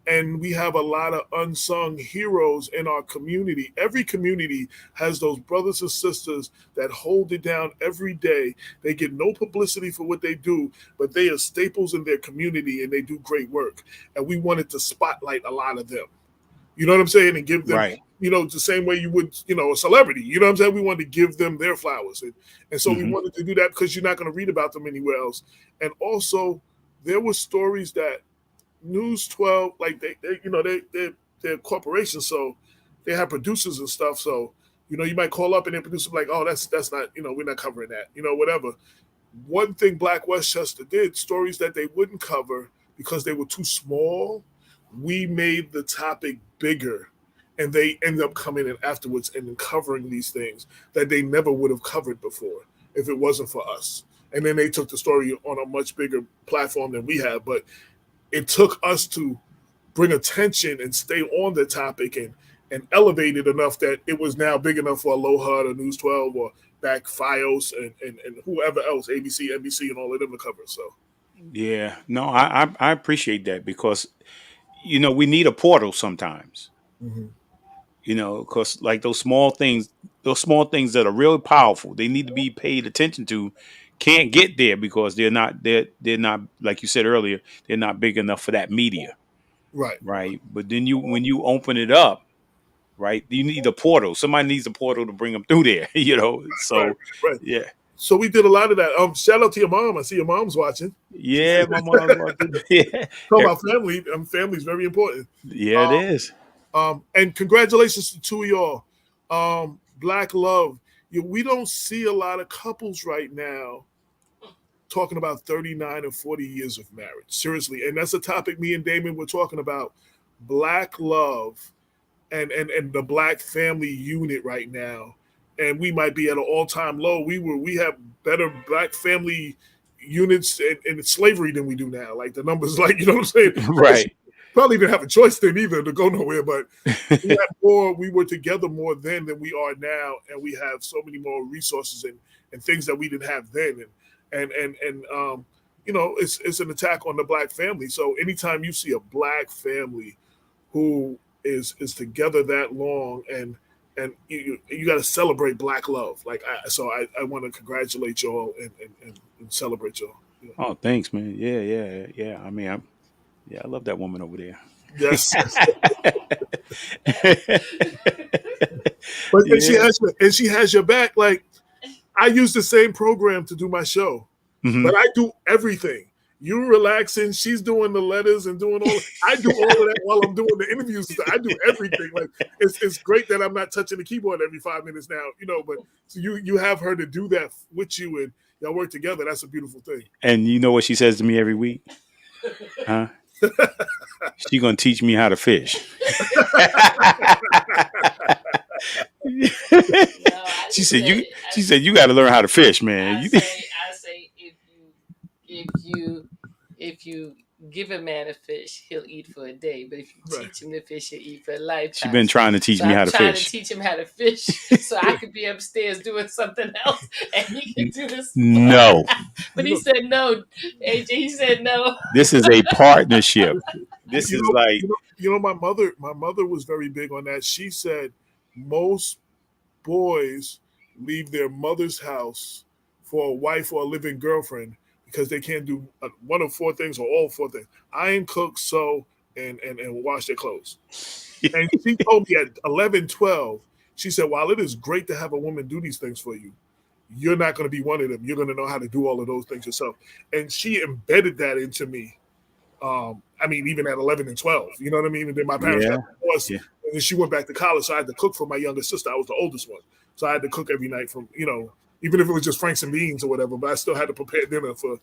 D: and we have a lot of unsung heroes in our community. Every community has those brothers and sisters that hold it down every day. They get no publicity for what they do, but they are staples in their community and they do great work. And we wanted to spotlight a lot of them. You know what I'm saying? And give them,
C: right.
D: the same way you would, a celebrity. You know what I'm saying? We wanted to give them their flowers. And so we
C: Hmm.
D: wanted to do that because you're not going to read about them anywhere else. And also, there were stories that News 12, like they're corporations, so they have producers and stuff. So, you might call up and their producer like, oh, that's not, we're not covering that, whatever. One thing Black Westchester did, stories that they wouldn't cover because they were too small, we made the topic bigger. And they end up coming in afterwards and covering these things that they never would have covered before if it wasn't for us. And then they took the story on a much bigger platform than we have. But it took us to bring attention and stay on the topic and elevate it enough that it was now big enough for Aloha or News 12 or back Fios and whoever else, ABC, NBC, and all of them to cover. So,
C: Yeah, no, I appreciate that because we need a portal sometimes.
D: mm-hmm.
C: Because like those small things that are really powerful, they need to be paid attention to. Can't get there because they're not like you said earlier. They're not big enough for that media,
D: Right,
C: right? But then when you open it up, right, you need a portal. Somebody needs a portal to bring them through there.
D: right,
C: So
D: right.
C: yeah,
D: So we did a lot of that. Shout out to your mom. I see your mom's watching.
C: yeah, my mom's watching. Yeah,
D: Talk about family. Family is very important.
C: yeah, it is.
D: And congratulations to two of y'all. Black love. We don't see a lot of couples right now talking about 39 and 40 years of marriage. Seriously. And that's a topic me and Damon were talking about. Black love and the black family unit right now. And we might be at an all-time low. We have better black family units in slavery than we do now. Like the numbers, like, you know what I'm saying?
C: Right.
D: Probably didn't have a choice then either to go nowhere, but we were together more then than we are now, and we have so many more resources and things that we didn't have then, and it's an attack on the black family. So anytime you see a black family who is together that long, and you got to celebrate black love. Like I want to congratulate y'all and celebrate y'all. Yeah.
C: Oh, thanks, man. Yeah, yeah, yeah. I mean, I love that woman over there.
D: Yes. But
C: Yeah.
D: and she has your back. Like I use the same program to do my show,
C: Hmm.
D: but I do everything. You relaxing, she's doing the letters and doing all. I do all of that while I'm doing the interviews. I do everything. Like it's great that I'm not touching the keyboard every 5 minutes now, But so you have her to do that with you, and y'all work together. That's a beautiful thing.
C: And you know what she says to me every week? Huh? She gonna teach me how to fish.
F: No, I
C: She
F: just
C: said you.
F: say,
C: She said you got to learn how to fish, man.
F: I say, if you give a man a fish, he'll eat for a day. But if you teach him to fish, he'll eat for a lifetime.
C: She's been trying to teach me how to fish.
F: I'm trying to teach him how to fish so I could be upstairs doing something else and he can do this.
C: No.
F: But he said no, AJ. He said no.
C: This is a partnership. This is like
D: my mother was very big on that. She said most boys leave their mother's house for a wife or a living girlfriend because they can't do one of four things or all four things: iron, cook, sew, and wash their clothes. And she told me at 11, 12, she said, while it is great to have a woman do these things for you, you're not going to be one of them. You're going to know how to do all of those things yourself. And she embedded that into me. Even at 11 and 12, you know what I mean? And then my parents got divorced, and then she went back to college, so I had to cook for my younger sister. I was the oldest one. So I had to cook every night from, even if it was just Franks and beans or whatever, but I still had to prepare dinner for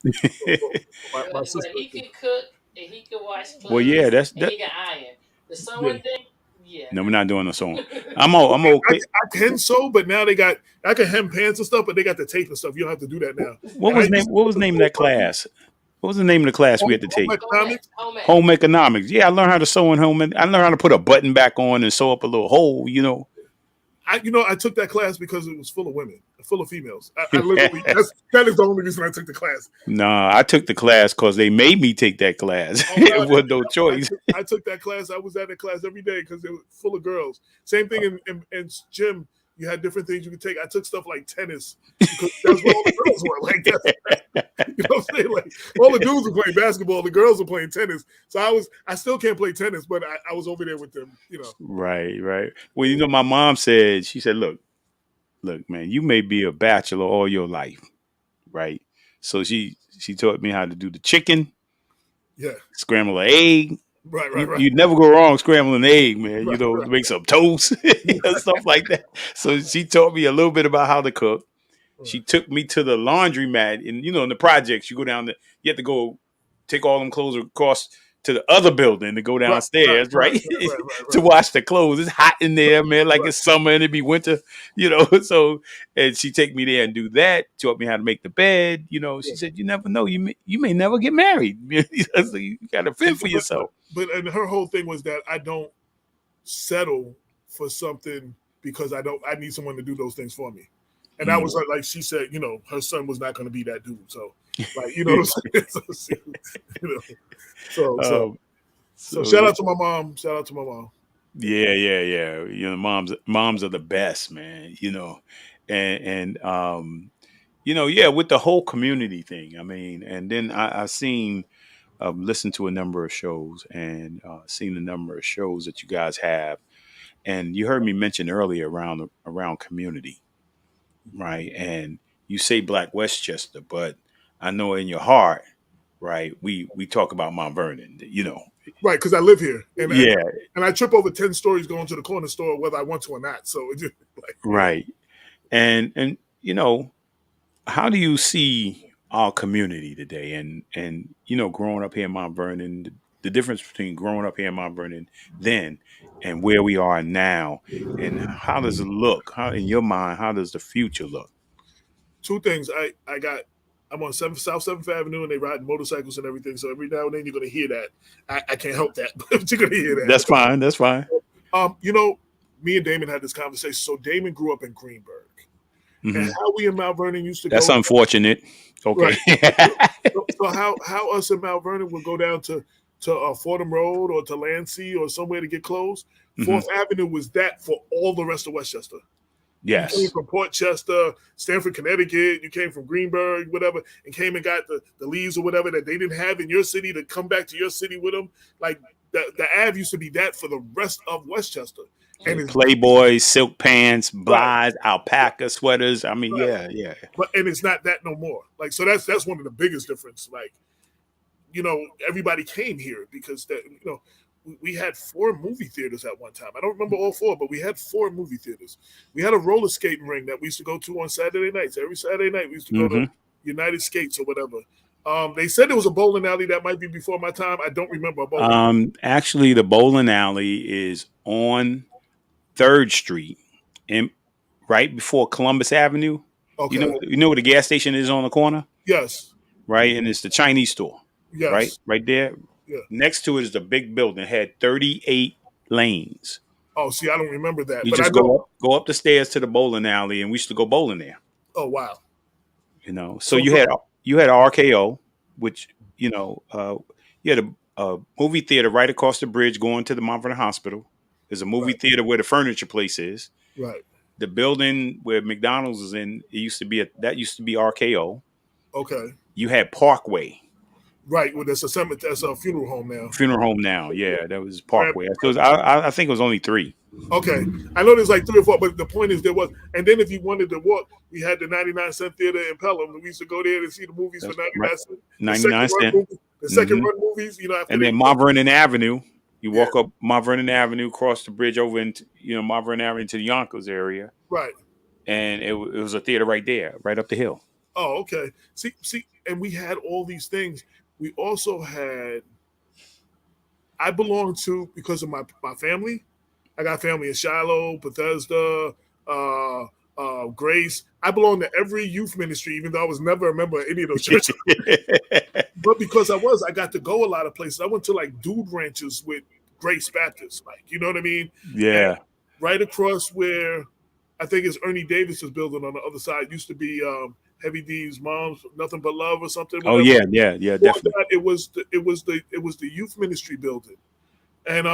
D: my sister.
F: He could cook and he could wash clothes.
C: Well, yeah,
F: he can iron. The sewing thing,
C: no, we're not doing the sewing. I'm okay.
D: I can sew, but now I can hem pants and stuff, but they got the tape and stuff. You don't have to do that now.
C: What was the name of that class? What was the name of the class we had to take? Home economics. Yeah, I learned how to sew in home. I learned how to put a button back on and sew up a little hole,
D: I took that class because it was full of women, full of females. I literally, that is the only reason I took the class.
C: Nah, I took the class because they made me take that class. It was no choice.
D: I took that class. I was at that class every day because it was full of girls. Same thing in gym. You had different things you could take. I took stuff like tennis because that's what all the girls were. Like that. You know what I'm saying? Like all the dudes were playing basketball, the girls were playing tennis. So I still can't play tennis, but I was over there with them,
C: Right. Well, my mom said, she said, look, man, you may be a bachelor all your life, right? So she taught me how to do the chicken, scramble an egg.
D: Right.
C: You never go wrong scrambling an egg, man. Make some toast, stuff like that. So she taught me a little bit about how to cook. Right. She took me to the laundromat, and in the projects, you go down there. You have to go take all them clothes across to the other building to go downstairs, right? To wash the clothes. It's hot in there, man. Like it's summer and it be winter, So, and she take me there and do that. Taught me how to make the bed. She said, you never know. You may never get married. So you got to fend for yourself.
D: But her whole thing was that I don't settle for something because I need someone to do those things for me. And that was like she said, her son was not going to be that dude. So, like, what I'm saying? So shout out to my mom. Shout out to my mom.
C: Yeah. Moms are the best, man. And with the whole community thing. I mean, and then I seen. Listened to a number of shows and seen a number of shows that you guys have, and you heard me mention earlier around community, right? And you say Black Westchester, but I know in your heart, right? We talk about Mount Vernon,
D: right? Because I live here, and
C: yeah,
D: and I trip over 10 stories going to the corner store whether I want to or not. So it just
C: right, and how do you see our community today and growing up here in Mount Vernon, the difference between growing up here in Mount Vernon then and where we are now, and how does it look? How, in your mind, how does the future look?
D: Two things. I'm on South 7th Avenue and they ride motorcycles and everything. So every now and then you're going to hear that. I can't help that, but you're going to hear that.
C: That's fine.
D: Me and Damon had this conversation. So Damon grew up in Greenberg. Mm-hmm. And how we in Mount Vernon used to
C: That's
D: go.
C: That's unfortunate. Okay.
D: Right. so how us in Mount Vernon would go down to Fordham Road or to Lansing or somewhere to get clothes. 4th Avenue was that for all the rest of Westchester.
C: Yes.
D: You came from Portchester, Stamford, Connecticut. You came from Greenberg, whatever, and came and got the leaves or whatever that they didn't have in your city to come back to your city with them. Like the Ave used to be that for the rest of Westchester.
C: And Playboy, silk pants, Blythe, alpaca sweaters. I mean, yeah.
D: But it's not that no more. Like, so that's one of the biggest difference. Like, everybody came here because we had 4 movie theaters at one time. I don't remember all 4, but we had 4 movie theaters. We had a roller skating ring that we used to go to on Saturday nights. Every Saturday night we used to go to United Skates or whatever. They said there was a bowling alley that might be before my time. I don't remember a bowling alley.
C: Actually, the bowling alley is on 3rd Street, and right before Columbus Avenue. Okay. You know where the gas station is on the corner?
D: Yes.
C: Right, and it's the Chinese store. right?
D: Yes.
C: Right there.
D: Yeah.
C: Next to it is the big building. It had 38 lanes.
D: Oh, see, I don't remember that,
C: You
D: but I
C: just
D: know.
C: go up the stairs to the bowling alley, and we used to go bowling there.
D: Oh, wow.
C: You know, so
D: So
C: you had RKO, which you had a movie theater right across the bridge going to the Mount Vernon Hospital. There's a movie
D: right,
C: theater where the furniture place is.
D: right.
C: The building where McDonald's is in, that used to be RKO.
D: Okay.
C: You had Parkway.
D: Right. Well, that's a cemetery. That's a funeral home now.
C: Funeral home now, yeah, that was
D: Right.
C: Parkway. So I think it was only three.
D: Okay. I know there's like 3 or 4, but the point is there was. And then if you wanted to walk, we had the 99-cent theater in Pelham. We used to go there to see the movies
C: That's
D: for 99
C: right.
D: cents.
C: 99 cents.
D: The second
C: Mhm.
D: run movies, after
C: And
D: they
C: then Mount Vernon Avenue. You
D: Yeah.
C: walk up Mount Vernon Avenue, cross the bridge over into Mount Vernon Avenue to the Yonkers area,
D: Right.
C: and it was a theater right there, right up the hill.
D: Oh, okay. See, and we had all these things. We also had. I belong to because of my family. I got family in Shiloh, Bethesda, Grace. I belong to every youth ministry, even though I was never a member of any of those churches. But because I got to go a lot of places. I went to like dude ranches with Grace Baptist, like, you know what I mean?
C: Yeah.
D: And right across where I think it's Ernie Davis's building on the other side used to be Heavy D's mom's Nothing But Love or something.
C: Oh yeah, definitely.
D: It was the youth ministry building. And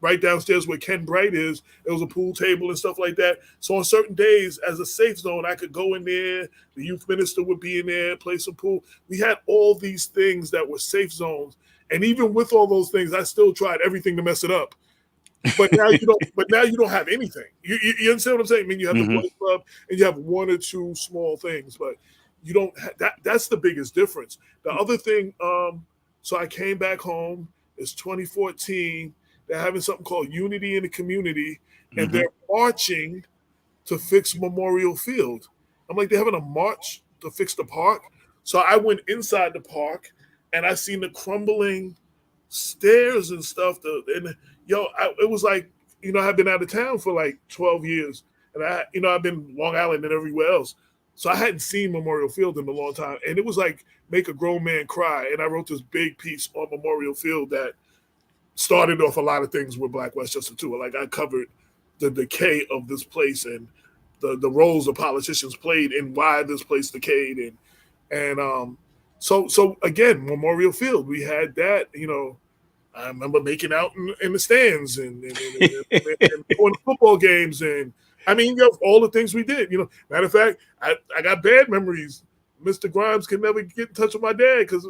D: right downstairs where Ken Bright is, there was a pool table and stuff like that. So on certain days, as a safe zone, I could go in there. The youth minister would be in there, play some pool. We had all these things that were safe zones, and even with all those things, I still tried everything to mess it up. But now you don't. But now you don't have anything. You understand what I'm saying? I mean, you have the boys club, and you have 1 or 2 small things, but you don't. That's the biggest difference. The other thing. So I came back home. It's 2014. They're having something called Unity in the Community, and they're marching to fix Memorial Field. I'm like, they're having a march to fix the park. So I went inside the park, and I seen the crumbling stairs and stuff. It was like, I've been out of town for like 12 years, and I've been Long Island and everywhere else. So I hadn't seen Memorial Field in a long time, and it was like make a grown man cry. And I wrote this big piece on Memorial Field that started off a lot of things with Black Westchester too. Like I covered the decay of this place and the roles the politicians played and why this place decayed, and so again, Memorial Field, we had that. I remember making out in the stands and going to football games, and I mean, all the things we did. Matter of fact, I got bad memories. Mr. Grimes could never get in touch with my dad because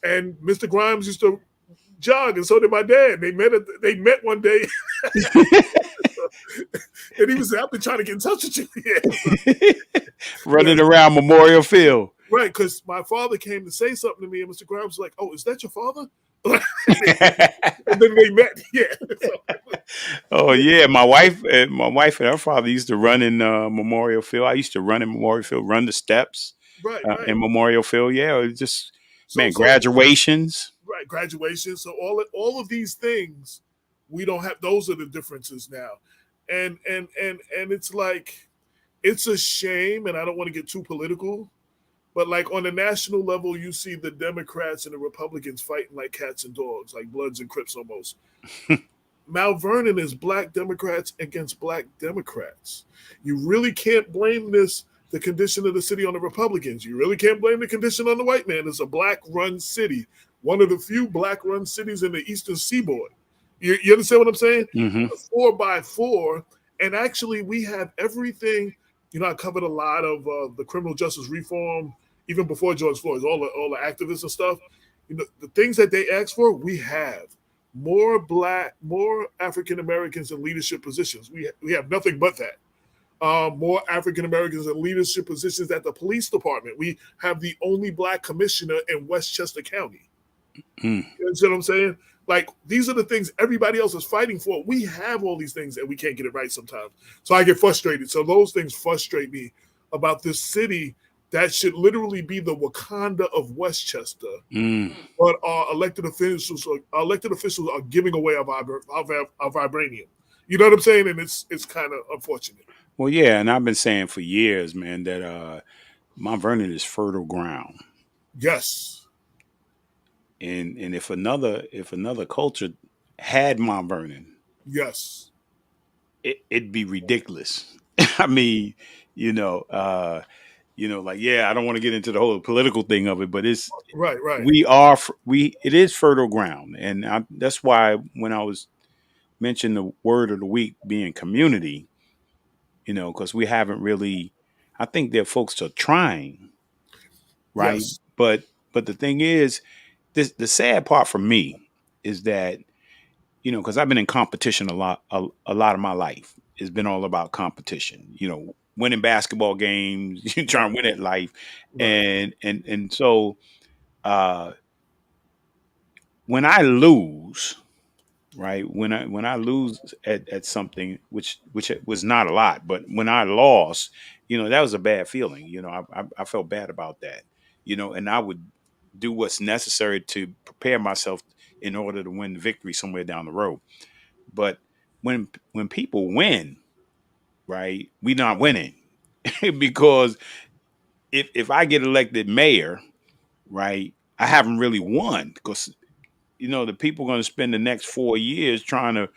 D: and Mr. Grimes used to jog, and so did my dad. They met one day, and he was, "I've been trying to get in touch with you." Yeah.
C: Running around Memorial Field.
D: Right, because my father came to say something to me, and Mr. Grimes was like, "Oh, is that your father?" And then they met. Yeah.
C: Oh yeah, my wife and her father used to run in Memorial Field. I used to run in Memorial Field, run the steps
D: Right.
C: in Memorial Field. Yeah, it was just
D: So,
C: graduations.
D: Right, graduation. So all of these things we don't have. Those are the differences now, and it's like it's a shame, and I don't want to get too political, but like on the national level, you see the Democrats and the Republicans fighting like cats and dogs, like Bloods and Crips almost. Mount Vernon is Black Democrats against Black Democrats. You really can't blame the condition of the city on the Republicans. You really can't blame the condition on the white man. It's a Black-run city, one of the few Black-run cities in the Eastern Seaboard. You understand what I'm saying? 4x4, and actually we have everything. I covered a lot of the criminal justice reform, even before George Floyd, all the activists and stuff. The things that they asked for, we have. More African Americans in leadership positions. We have nothing but that. More African Americans in leadership positions at the police department. We have the only Black commissioner in Westchester County. You see what I'm saying? Like, these are the things everybody else is fighting for. We have all these things and we can't get it right sometimes. So I get frustrated. So those things frustrate me about this city that should literally be the Wakanda of Westchester. But our elected officials are giving away our vibranium. You know what I'm saying? And it's kind of unfortunate.
C: Well, yeah, and I've been saying for years, man, that Mount Vernon is fertile ground.
D: Yes.
C: and if another culture had Mount Vernon,
D: Yes.
C: it'd be ridiculous. I mean, you know, like, yeah, I don't want to get into the whole political thing of it, but it's
D: Right. Right.
C: it is fertile ground, and that's why when I was mentioning the word of the week being community, because we haven't really. I think that folks are trying, right?
D: Yes.
C: But the thing is, the sad part for me is that because I've been in competition a lot of my life. It's been all about competition. Winning basketball games, trying to win at life,
D: Right.
C: and so uh, when I lose, right? When I lose at something, which it was not a lot, but when I lost, that was a bad feeling. I felt bad about that. And I would do what's necessary to prepare myself in order to win the victory somewhere down the road. But when people win, right, we not winning because if I get elected mayor, right, I haven't really won because the people are going to spend the next 4 years trying to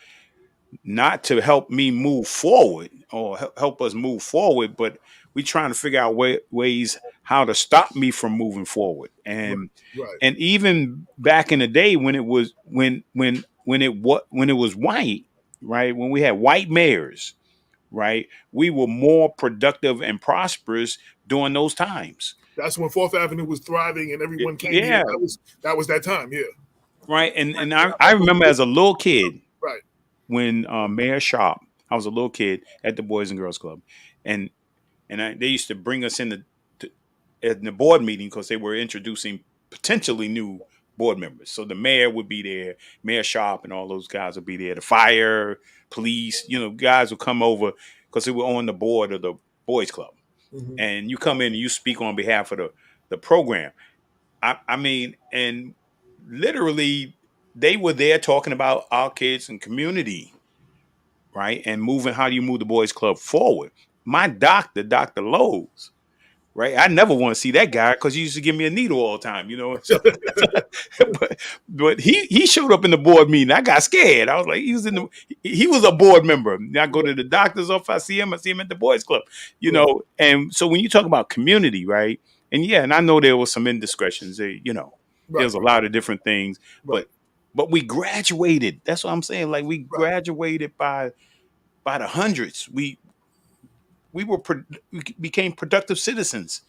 C: not to help me move forward or help us move forward, but we trying to figure out ways how to stop me from moving forward.
D: Right.
C: And
D: Right.
C: and even back in the day when it was when it was white, right? When we had white mayors, right? We were more productive and prosperous during those times.
D: That's when Fourth Avenue was thriving and everyone came here.
C: Yeah,
D: That was that time. Yeah.
C: right. And I remember as a little kid
D: Right.
C: when Mayor Sharp, I was a little kid at the Boys and Girls Club, and they used to bring us in the board meeting because they were introducing potentially new board members. So the mayor would be there, Mayor Sharp, and all those guys would be there. The fire, police, guys would come over because they were on the board of the Boys Club,
D: Hmm.
C: and you come in and you speak on behalf of the program. I mean, and literally, they were there talking about our kids and community, right? And moving, how do you move the boys club forward? My doctor, Dr. Lowe's, right? I never want to see that guy because he used to give me a needle all the time, So, but he showed up in the board meeting. I got scared. I was like, he was a board member. I go to the doctor's office, I see him at the boys club,
D: Right.
C: And so when you talk about community, right? And yeah, and I know there was some indiscretions,
D: Right.
C: there's a lot of different things,
D: Right.
C: but we graduated. That's what I'm saying. Like we
D: Right.
C: graduated by the hundreds. We became productive citizens.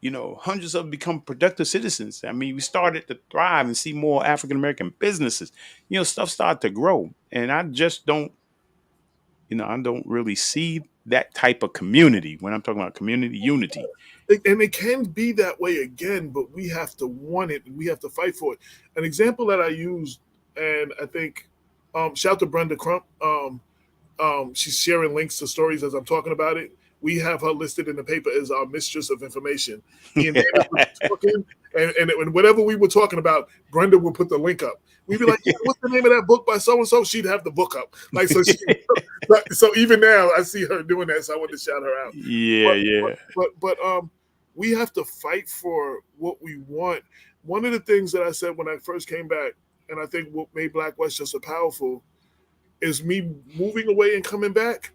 C: Hundreds of them become productive citizens. I mean, we started to thrive and see more African American businesses. Stuff started to grow, and I just don't. I don't really see that type of community when I'm talking about community unity.
D: And it can be that way again, but we have to want it and we have to fight for it. An example that I use, and I think, shout to Brenda Crump. She's sharing links to stories as I'm talking about it. We have her listed in the paper as our mistress of information. Me and David would be talking, and whatever we were talking about, Brenda would put the link up. We'd be like, yeah, "What's the name of that book by so and so?" She'd have the book up, like so. So even now, I see her doing that. So I want to shout her out.
C: Yeah,
D: But
C: yeah.
D: we have to fight for what we want. One of the things that I said when I first came back, and I think what made Black Westchester powerful, is me moving away and coming back.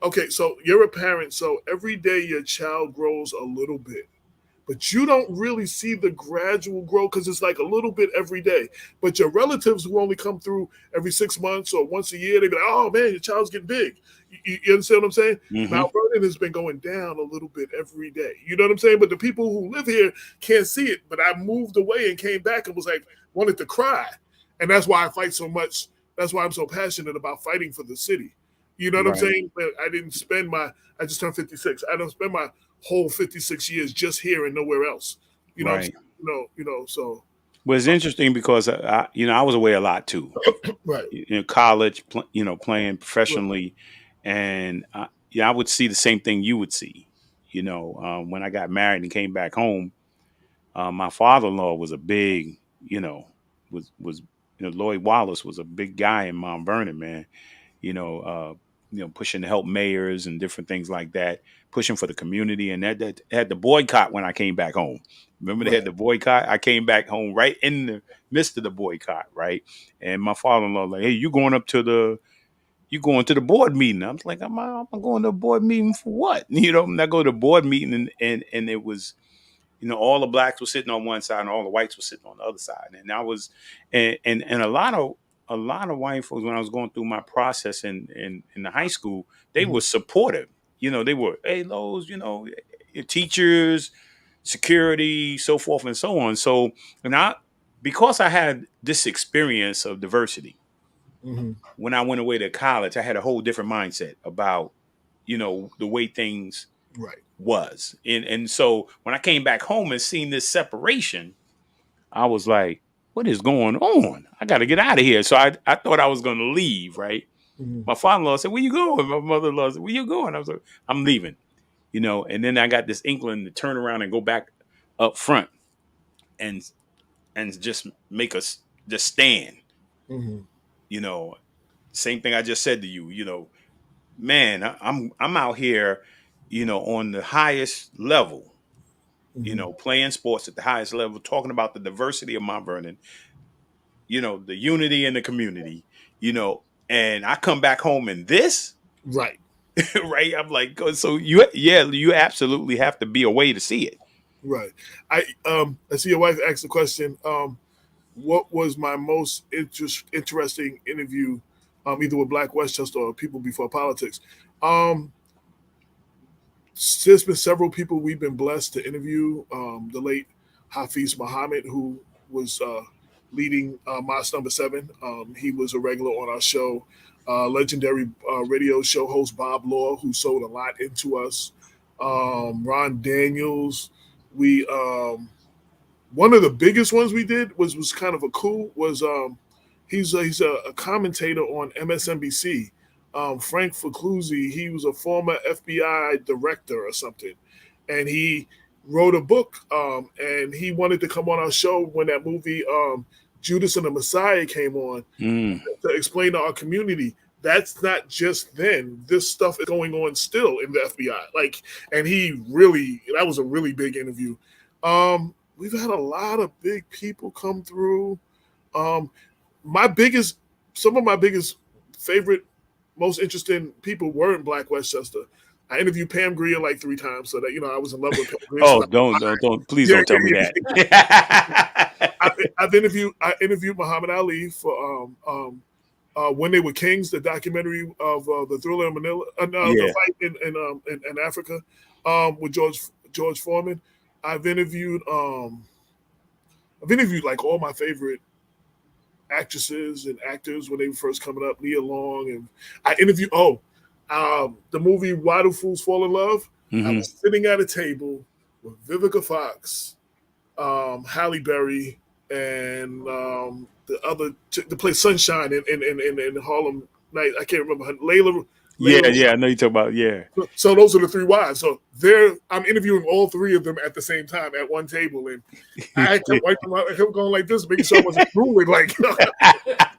D: Okay, so you're a parent, so every day your child grows a little bit, but you don't really see the gradual growth because it's like a little bit every day. But your relatives who only come through every 6 months or once a year, they be like, "Oh man, your child's getting big." You understand what I'm saying?
C: Hmm.
D: Mount Vernon has been going down a little bit every day. You know what I'm saying? But the people who live here can't see it. But I moved away and came back and was like, wanted to cry. And that's why I fight so much. That's why I'm so passionate about fighting for the city. You know what I'm
C: Right,
D: saying? But I just turned 56. I don't spend my whole 56 years just here and nowhere else. You know what I'm
C: right.
D: saying? So
C: Well, it's interesting because I was away a lot too.
D: right,
C: In college, playing
D: right,
C: professionally, and I would see the same thing you would see. When I got married and came back home, my father-in-law was a big, was Lloyd Wallace was a big guy in Mount Vernon, man. You know, uh, pushing to help mayors and different things like that, pushing for the community. And that had the boycott when I came back home. Remember they had the boycott? I came back home right in the midst of the boycott, right? And my father-in-law like, hey, you going to the board meeting? I was like, I'm going to a board meeting for what? I go to the board meeting and it was, all the blacks were sitting on one side and all the whites were sitting on the other side. And I was, and a lot of white folks, when I was going through my process in the high school, they were supportive. They were, hey, Lowe's, teachers, security, so forth and so on. So, because I had this experience of diversity, when I went away to college, I had a whole different mindset about, the way things was. And so when I came back home and seen this separation, I was like, what is going on? I got to get out of here. So I thought I was going to leave, right? My father-in-law said, where you going? My mother-in-law said, where you going? I was like, I'm leaving, and then I got this inkling to turn around and go back up front and just make us just stand, same thing I just said to you, man, I'm out here, on the highest level, playing sports at the highest level, talking about the diversity of Mount Vernon, the unity in the community, and I come back home in this,
D: Right.
C: right? I'm like, so you absolutely have to be away to see it.
D: Right. I see your wife asked the question, what was my most interesting interview, either with Black Westchester or People Before Politics? There's been several people we've been blessed to interview. The late Hafiz Muhammad, who was leading Mosque Number 7. He was a regular on our show. Legendary radio show host Bob Law, who sold a lot into us. Ron Daniels. We one of the biggest ones we did was kind of a coup. Was he's a commentator on MSNBC. Frank Facluzzi, he was a former FBI director or something, and he wrote a book, and he wanted to come on our show when that movie Judas and the Messiah came on to explain to our community. That's not just then. This stuff is going on still in the FBI. And that was a really big interview. We've had a lot of big people come through. Some of my biggest favorite, most interesting people weren't Black Westchester. I interviewed Pam Grier like 3 times, so that I was in love with Pam Grier.
C: Oh, don't please don't tell me that.
D: I interviewed Muhammad Ali for When They Were Kings, the documentary of the Thriller in Manila, the fight in Africa, with George Foreman. I've interviewed like all my favorite actresses and actors when they were first coming up, Nia Long, and I interviewed the movie Why Do Fools Fall in Love? I was sitting at a table with Vivica Fox, Halle Berry, and the other to play Sunshine in Harlem Night. I can't remember her. Layla.
C: Yeah, I know you talk about
D: So those are the 3 wives. So I'm interviewing all 3 of them at the same time at one table, and I kept going like this, making sure I wasn't drooling. So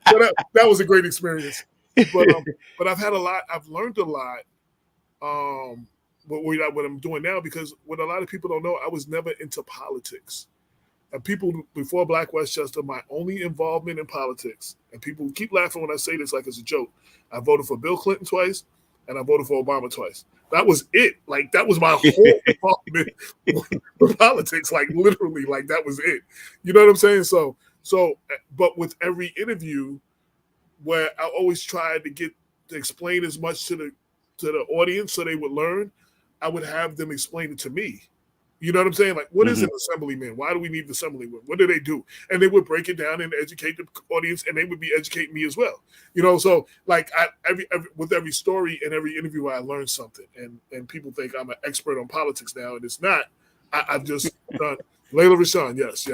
D: that was a great experience. But I've had a lot. I've learned a lot. What I'm doing now, because what a lot of people don't know, I was never into politics. And people before Black Westchester, my only involvement in politics, and people keep laughing when I say this like it's a joke, I voted for Bill Clinton twice, and I voted for Obama twice. That was it. That was my whole involvement with politics. Literally, that was it. You know what I'm saying? So, but with every interview, where I always tried to explain as much to the audience so they would learn, I would have them explain it to me. You know what I'm saying? What is an assemblyman? Why do we need the assemblyman? What do they do? And they would break it down and educate the audience, and they would be educating me as well. So with every story and every interview, I learned something. And people think I'm an expert on politics now, and it's not. I've just done. Layla Rashawn, yes.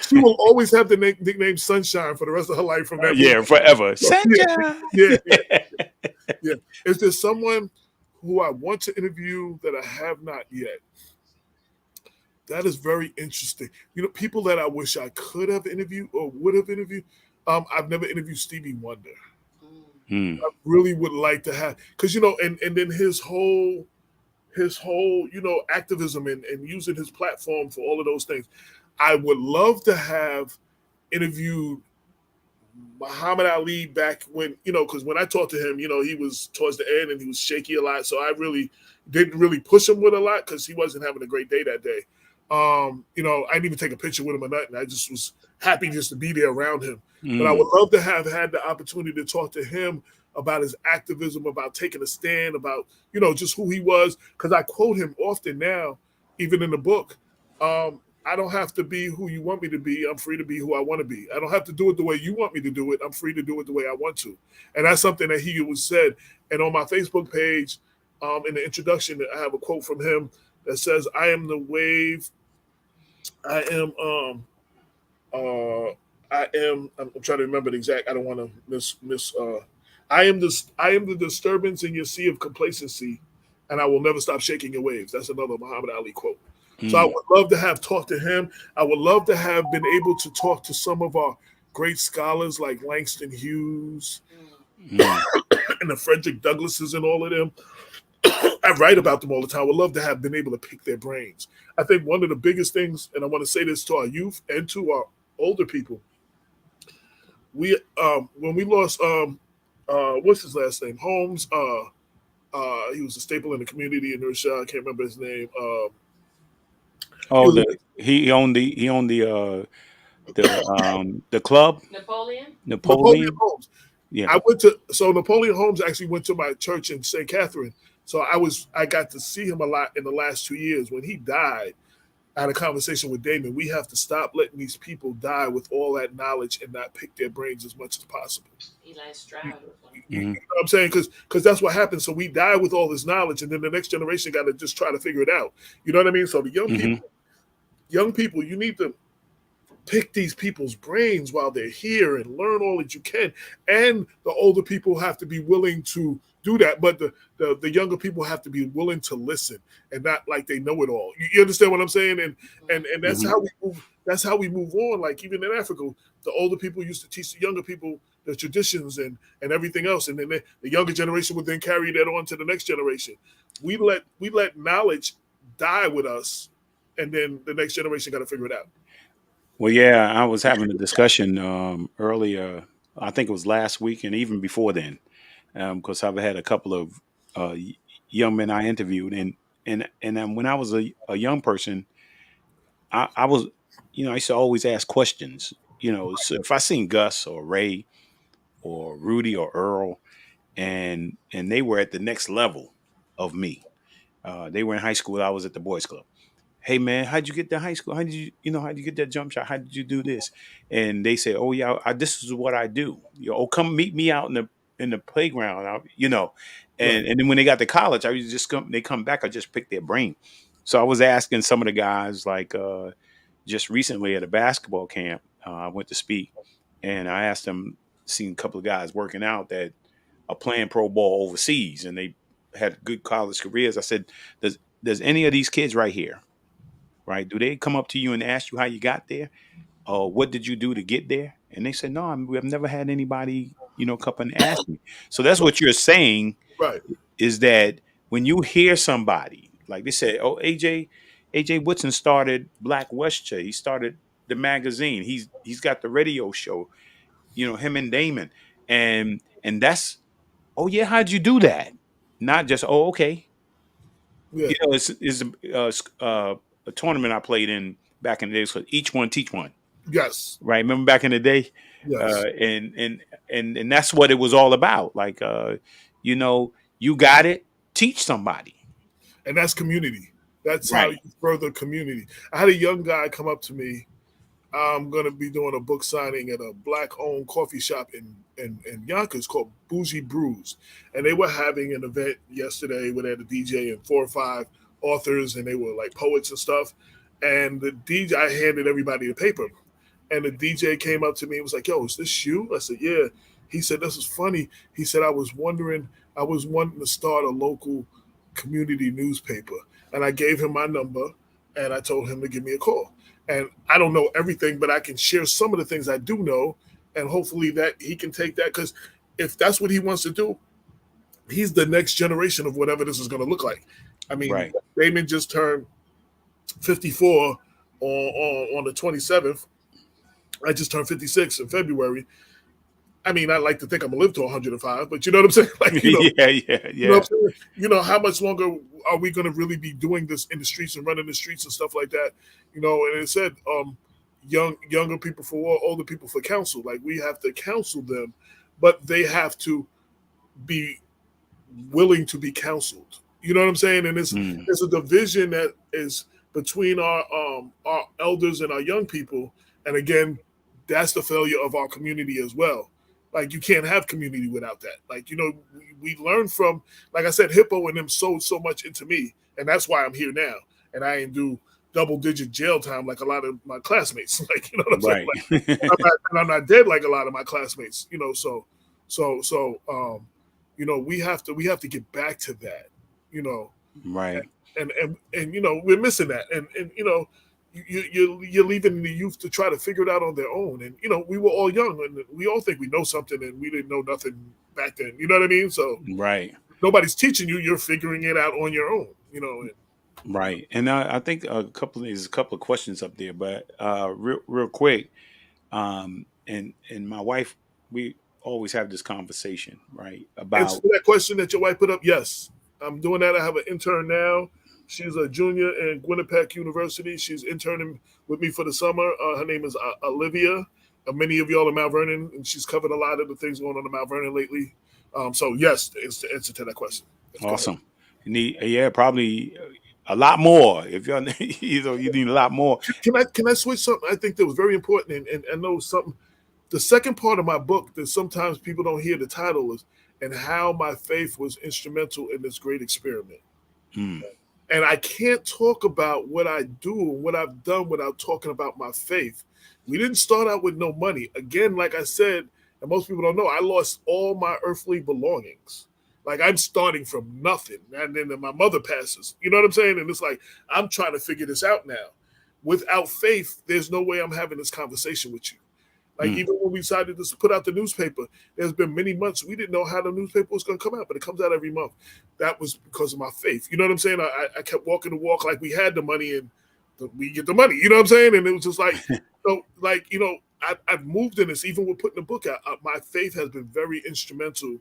D: She will always have the nickname Sunshine for the rest of her life from that movie.
C: Forever. Sunshine.
D: Yeah. Is there someone who I want to interview that I have not yet? That is very interesting. People that I wish I could have interviewed or would have interviewed. I've never interviewed Stevie Wonder.
C: Mm.
D: I really would like to have, because and then his whole activism and using his platform for all of those things. I would love to have interviewed Muhammad Ali back when, because when I talked to him, he was towards the end and he was shaky a lot. So I really didn't really push him with a lot because he wasn't having a great day that day. I didn't even take a picture with him or nothing. I just was happy just to be there around him. But I would love to have had the opportunity to talk to him about his activism, about taking a stand, about, just who he was. Because I quote him often now, even in the book. I don't have to be who you want me to be. I'm free to be who I want to be. I don't have to do it the way you want me to do it. I'm free to do it the way I want to. And that's something that he was said. And on my Facebook page, in the introduction, I have a quote from him that says, "I am the wave. I am I'm trying to remember the exact. I don't want to miss I am the disturbance in your sea of complacency, and I will never stop shaking your waves." That's another Muhammad Ali quote. So I would love to have talked to him. I would love to have been able to talk to some of our great scholars like Langston Hughes and the Frederick Douglasses and all of them. I write about them all the time. I would love to have been able to pick their brains. I think one of the biggest things, and I want to say this to our youth and to our older people, when we lost what's his last name? Holmes. He was a staple in the community in Rashad. I can't remember his name.
C: He owned the club.
F: Napoleon.
D: Holmes.
C: Yeah.
D: Napoleon Holmes actually went to my church in St. Catherine. So I got to see him a lot in the last 2 years. When he died, I had a conversation with Damon. We have to stop letting these people die with all that knowledge and not pick their brains as much as possible.
F: Eli Stroud.
D: You know what I'm saying? Because that's what happens. So we die with all this knowledge, and then the next generation got to just try to figure it out. You know what I mean? So the young people, you need to pick these people's brains while they're here and learn all that you can. And the older people have to be willing to do that, but the younger people have to be willing to listen and not like they know it all. You understand what I'm saying? And that's how we move. That's how we move on. Like even in Africa, the older people used to teach the younger people the traditions and everything else, and then the younger generation would then carry that on to the next generation. We let knowledge die with us, and then the next generation got to figure it out.
C: Well, yeah, I was having a discussion earlier. I think it was last week, and even before then, because I've had a couple of young men I interviewed, and when I was a young person, I was, I used to always ask questions. So if I seen Gus or Ray or Rudy or Earl, and they were at the next level of me, they were in high school. I was at the boys' club. Hey man, how'd you get to high school? How'd you get that jump shot? How did you do this? And they say, oh yeah, this is what I do. Come meet me out in the playground. And then when they got to college, they come back. I just pick their brain. So I was asking some of the guys like just recently at a basketball camp, I went to speak, and I asked them, seen a couple of guys working out that are playing pro ball overseas, and they had good college careers. I said, does any of these kids right here, right? Do they come up to you and ask you how you got there? Or what did you do to get there? And they said, no, we have never had anybody, come and ask me. So that's what you're saying,
D: right?
C: Is that when you hear somebody, like they said, oh, AJ Woodson started Black Westchester. He started the magazine. He's got the radio show, him and Damon. And that's, oh yeah, how'd you do that? Not just, oh, okay.
D: Yeah.
C: It's a tournament I played in back in the day. So each one teach one.
D: Yes.
C: Right. Remember back in the day?
D: Yes.
C: And that's what it was all about. Like, you got it. Teach somebody.
D: And that's community. That's
C: right.
D: How you further community. I had a young guy come up to me. I'm going to be doing a book signing at a Black-owned coffee shop in Yonkers called Bougie Brews. And they were having an event yesterday where they had a DJ and 4 or 5 authors, and they were like poets and stuff. And the DJ, I handed everybody a paper. And the DJ came up to me and was like, yo, is this you? I said, yeah. He said, this is funny. He said, I was wanting to start a local community newspaper. And I gave him my number, and I told him to give me a call. And I don't know everything, but I can share some of the things I do know, and hopefully that he can take that. Because if that's what he wants to do, he's the next generation of whatever this is going to look like. I mean,
C: Right.
D: Damon just turned 54 on the 27th. I just turned 56 in February. I mean, I like to think I'm gonna live to 105, but you know what I'm saying? Like,
C: Yeah,
D: you know what I'm saying? You know, how much longer are we gonna really be doing this in the streets and running the streets and stuff like that? You know, and it said, younger people for war, older people for counsel. Like, we have to counsel them, but they have to be willing to be counseled. You know what I'm saying? And there's a division that is between our elders and our young people. And again, that's the failure of our community as well. Like, you can't have community without that. Like, you know, we learn from, like I said, Hippo and them sold so much into me, and that's why I'm here now. And I ain't do double-digit jail time like a lot of my classmates. Like, you know what I'm saying?
C: Right.
D: Like, I'm not dead like a lot of my classmates. You know, so you know, we have to get back to that. You know,
C: Right.
D: and you know, we're missing that. And you know, you're leaving the youth to try to figure it out on their own. And you know, we were all young, and we all think we know something, and we didn't know nothing back then. You know what I mean? So
C: Right.
D: nobody's teaching you; you're figuring it out on your own. You know.
C: Right. And I think there's a couple of questions up there, but real quick, and my wife, we always have this conversation, right,
D: Answer
C: about
D: to that question that your wife put up. Yes, I'm doing that. I have an intern now. She's a junior in Winnipeg University. She's interning with me for the summer. Her name is Olivia. Many of y'all in Mount Vernon, and she's covered a lot of the things going on in Mount Vernon lately. So yes, it's the answer to that question. Yes,
C: awesome. You need, yeah, probably a lot more. If you're, you need a lot more.
D: Can I switch something? I think that was very important, and I know something. The second part of my book that sometimes people don't hear the title is, and how my faith was instrumental in this great experiment. And I can't talk about what I do and what I've done without talking about my faith. We didn't start out with no money. Again, like I said, and most people don't know, I lost all my earthly belongings. Like, I'm starting from nothing. And then my mother passes. You know what I'm saying? And it's like, I'm trying to figure this out now. Without faith, there's no way I'm having this conversation with you. Like, even when we decided to put out the newspaper, there's been many months we didn't know how the newspaper was going to come out, but it comes out every month. That was because of my faith. You know what I'm saying? I kept walking the walk like we had the money and we get the money. You know what I'm saying? And it was just like, so, like, you know, I've moved in this, even with putting the book out. My faith has been very instrumental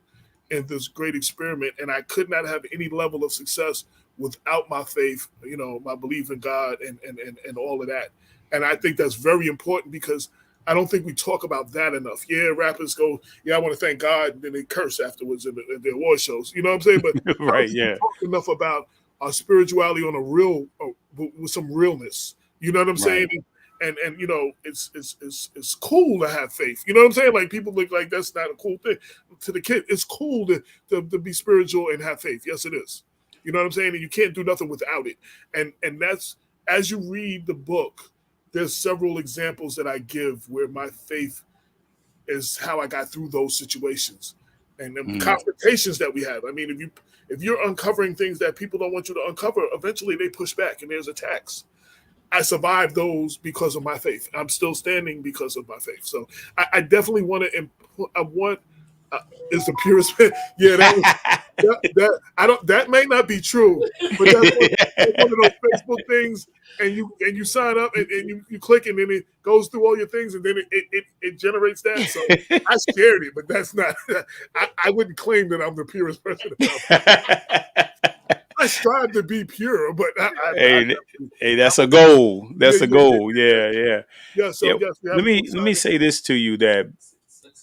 D: in this great experiment, and I could not have any level of success without my faith, you know, my belief in God and all of that. And I think that's very important because I don't think we talk about that enough. Yeah, rappers go, yeah, I want to thank God, and then they curse afterwards in the award shows. You know what I'm saying? But
C: Right.
D: I don't talk enough about our spirituality on a real, with some realness. You know what I'm saying? And you know, it's cool to have faith. You know what I'm saying? Like, people look like that's not a cool thing. To the kid, it's cool to be spiritual and have faith. Yes, it is. You know what I'm saying? And you can't do nothing without it. And that's, as you read the book, there's several examples that I give where my faith is how I got through those situations and the confrontations that we have. I mean, if you're uncovering things that people don't want you to uncover, eventually they push back and there's attacks. I survived those because of my faith. I'm still standing because of my faith. So I definitely want to. I want is the purest. Yeah, that I don't. That may not be true, but that's one of those Facebook things. And you sign up and you click and then it goes through all your things and then it generates that. So I shared it, but that's not. I wouldn't claim that I'm the purest person. I strive to be pure, but
C: hey, that's a goal. That's a goal. Yeah.
D: So
C: Yeah.
D: yes,
C: Let me say this to you that,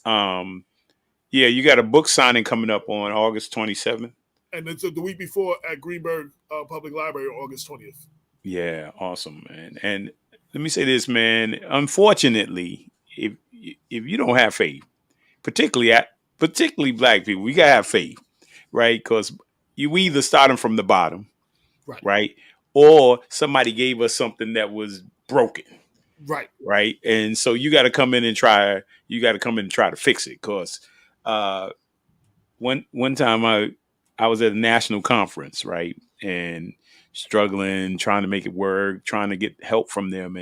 C: yeah, you got a book signing coming up on August 27th.
D: And it's the week before at Greenberg Public Library, August 20th.
C: Yeah, awesome, man. And let me say this, man. Unfortunately, if you don't have faith, particularly black people, we gotta have faith, right? Because you either starting from the bottom, right, or somebody gave us something that was broken, right, and so you got to come in and try. You got to come in and try to fix it. Because one time I was at a national conference, right, and struggling, trying to make it work, trying to get help from them,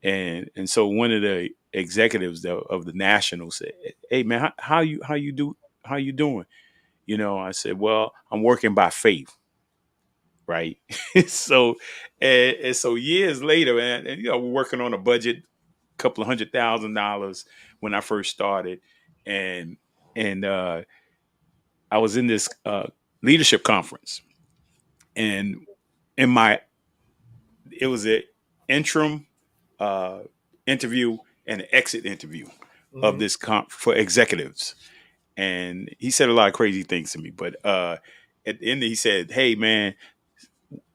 C: and so one of the executives of the national said, "Hey man, how you how you doing? I said, well, I'm working by faith. Right. so, and so years later, man, and, we're working on a budget, couple of $100,000 when I first started. And I was in this leadership conference, and in my it was an interim uh, interview and an exit interview of this for executives. And he said a lot of crazy things to me, but at the end he said, "Hey, man,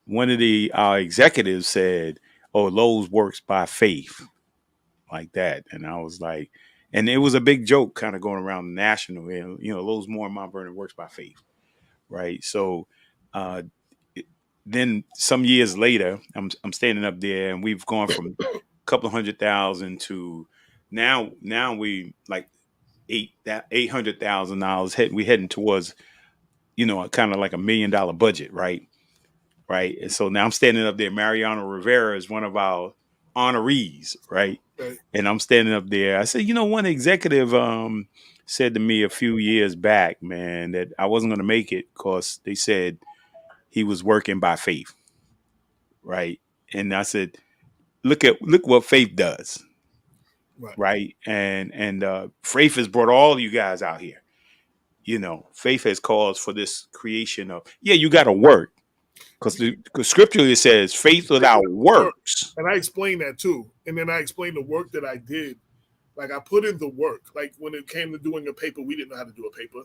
C: one of our executives said, 'Oh, Lowe's works by faith,' like that." And I was like, and it was a big joke kind of going around national. Lowe's more in Mount Vernon works by faith, right? So uh, then some years later, I'm standing up there, and we've gone from a couple of 100,000 to now we like $800,000. We heading towards kind of like $1 million budget, right? Right. And so now I'm standing up there. Mariano Rivera is one of our honorees, right? And I'm standing up there. I said, one executive said to me a few years back, man, that I wasn't going to make it because they said he was working by faith, right? And I said, look what faith does, right? And faith has brought all you guys out here. Faith has caused for this creation of, you got to work. Because scripturally it says faith without works.
D: And I explained that too. And then I explained the work that I did. Like I put in the work. Like when it came to doing a paper, we didn't know how to do a paper.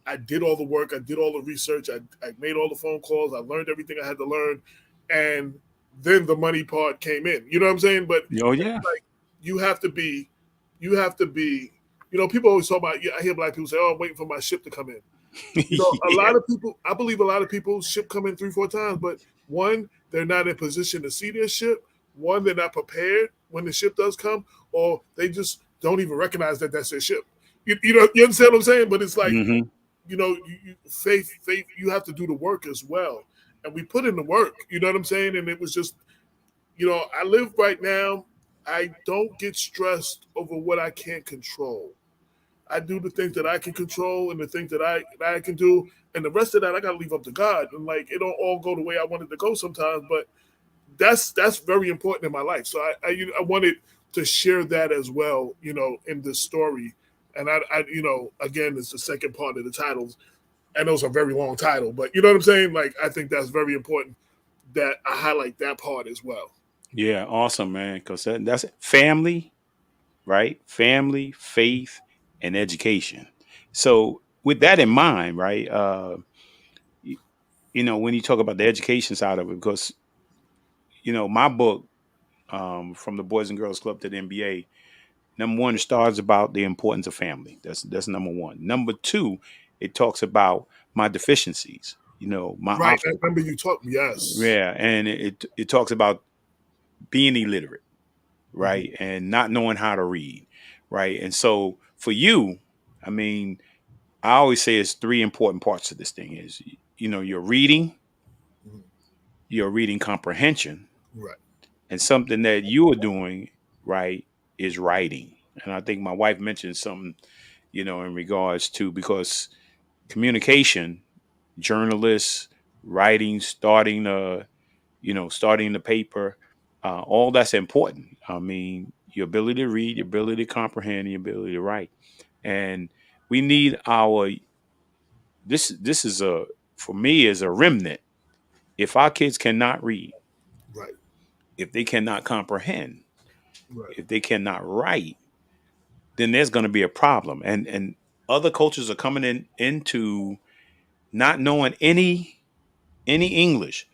D: I did all the work. I did all the research. I made all the phone calls. I learned everything I had to learn. And then the money part came in. You know what I'm saying? But like you have to be, people always talk about, I hear black people say, I'm waiting for my ship to come in. A lot of people, I believe a lot of people ship come in 3-4 times, but one, they're not in position to see their ship. One, they're not prepared when the ship does come, or they just don't even recognize that that's their ship. You understand what I'm saying? But it's like, faith, you have to do the work as well. And we put in the work, you know what I'm saying? And it was just, I live right now. I don't get stressed over what I can't control. I do the things that I can control and the things that I can do, and the rest of that I got to leave up to God. And like it don't all go the way I wanted to go sometimes, but that's very important in my life. So I wanted to share that as well, in this story. And I again, it's the second part of the titles. I know it's a very long title, but you know what I'm saying? Like I think that's very important that I highlight that part as well.
C: Yeah, awesome, man. Because that's family, right? Family, faith, and education. So with that in mind, right, when you talk about the education side of it, because, my book, from the Boys and Girls Club to the NBA, number one, it starts about the importance of family. That's number one. Number two, it talks about my deficiencies, my
D: right. I remember you talking, yes.
C: Yeah, and it talks about being illiterate, right, and not knowing how to read, right. And so for you, I mean, I always say it's 3 important parts of this thing is, your reading, your reading comprehension,
D: right,
C: and something that you are doing, right, is writing. And I think my wife mentioned something, in regards to, because communication, journalists, writing, starting the paper, all that's important. I mean, your ability to read, your ability to comprehend, your ability to write. And we need this is for me is a remnant. If our kids cannot read,
D: right,
C: if they cannot comprehend,
D: right,
C: if they cannot write, then there's going to be a problem. And other cultures are coming into not knowing any English.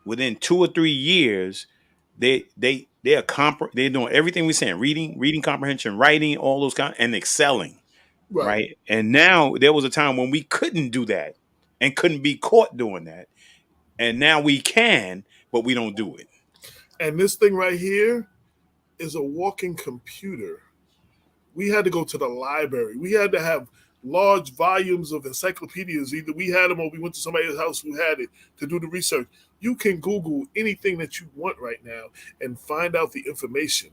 C: Within 2 or 3 years, they're doing everything we're saying: reading comprehension, writing, all those and excelling. Right. And now there was a time when we couldn't do that and couldn't be caught doing that. And now we can, but we don't do it.
D: And this thing right here is a walking computer. We had to go to the library. We had to have large volumes of encyclopedias. Either we had them or we went to somebody's house who had it to do the research. You can Google anything that you want right now and find out the information.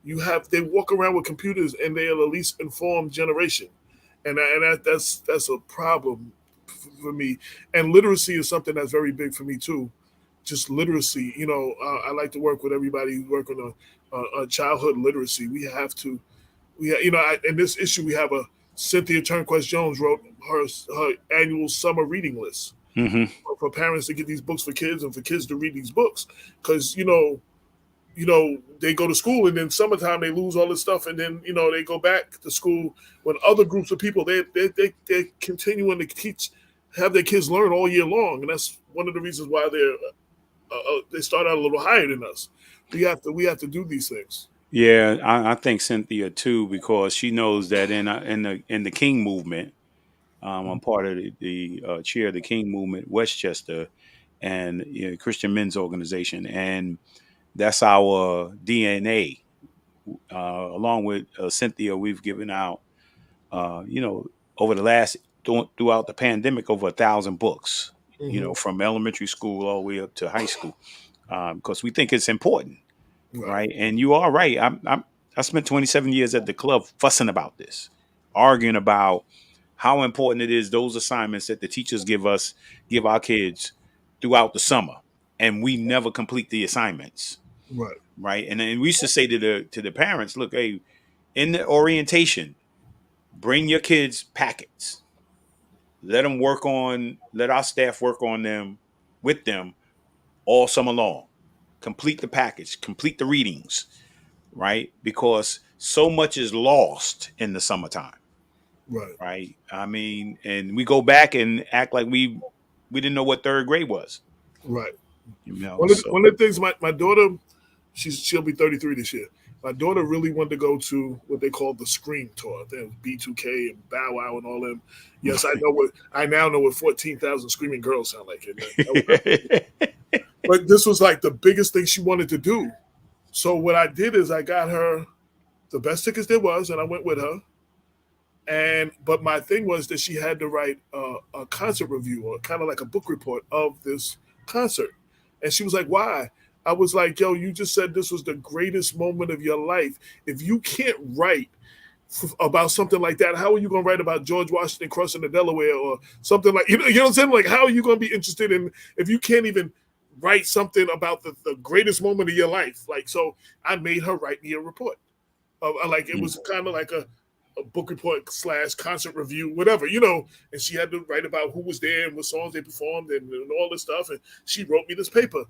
D: They walk around with computers and they are the least informed generation. and that's a problem for me. And literacy is something that's very big for me too. Just literacy, I like to work with everybody who's working on childhood literacy. We have to, in this issue we have a Cynthia Turnquest Jones wrote her annual summer reading list
C: Mm-hmm.
D: for parents to get these books for kids and for kids to read these books because they go to school and then summertime they lose all this stuff and then they go back to school when other groups of people they're continuing to have their kids learn all year long, and that's one of the reasons why they start out a little higher than us. We have to do these things.
C: Yeah, I think Cynthia too, because she knows that in the King movement, I'm part of the chair of the King movement, Westchester, and Christian Men's Organization, and that's our DNA. Along with Cynthia, we've given out, over the last throughout the pandemic, over 1,000 books.
D: Mm-hmm.
C: From elementary school all the way up to high school, because we think it's important. Right. And you are right. I spent 27 years at the club fussing about this, arguing about how important it is, those assignments that the teachers give our kids throughout the summer. And we never complete the assignments.
D: Right.
C: Right. And then we used to say to the parents, look, hey, in the orientation, bring your kids packets. Let our staff work on them with them all summer long. Complete the package, complete the readings. Right? Because so much is lost in the summertime.
D: Right.
C: Right. I mean, and we go back and act like we didn't know what third grade was.
D: Right.
C: One
D: of the things my daughter, she'll be 33 this year. My daughter really wanted to go to what they call the Scream Tour. There was B2K and Bow Wow and all them. Yes, I now know what 14,000 screaming girls sound like. But this was like the biggest thing she wanted to do. So what I did is I got her the best tickets there was, and I went with her. But my thing was that she had to write a concert review or kind of like a book report of this concert. And she was like, why? I was like, yo, you just said this was the greatest moment of your life. If you can't write about something like that, how are you going to write about George Washington crossing the Delaware or something like, you know what I'm saying? Like, how are you going to be interested in if you can't even write something about the greatest moment of your life? Like, so I made her write me a report. It was kind of like a book report / concert review, whatever, and she had to write about who was there and what songs they performed and all this stuff. And she wrote me this paper.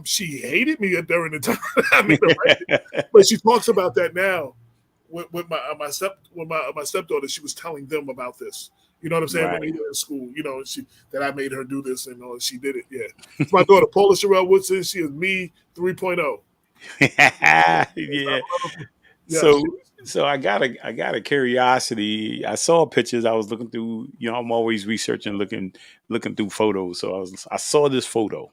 D: She hated me during the time. But she talks about that now with my stepdaughter. She was telling them about this. You know what I'm saying?
C: Right.
D: When they were in school, that I made her do this and she did it. Yeah. It's my daughter, Paula Sherelle Woodson. She is me 3.0.
C: Yeah.
D: Yeah.
C: So I got a curiosity. I saw pictures. I was looking through. I'm always researching, looking through photos. So I saw this photo.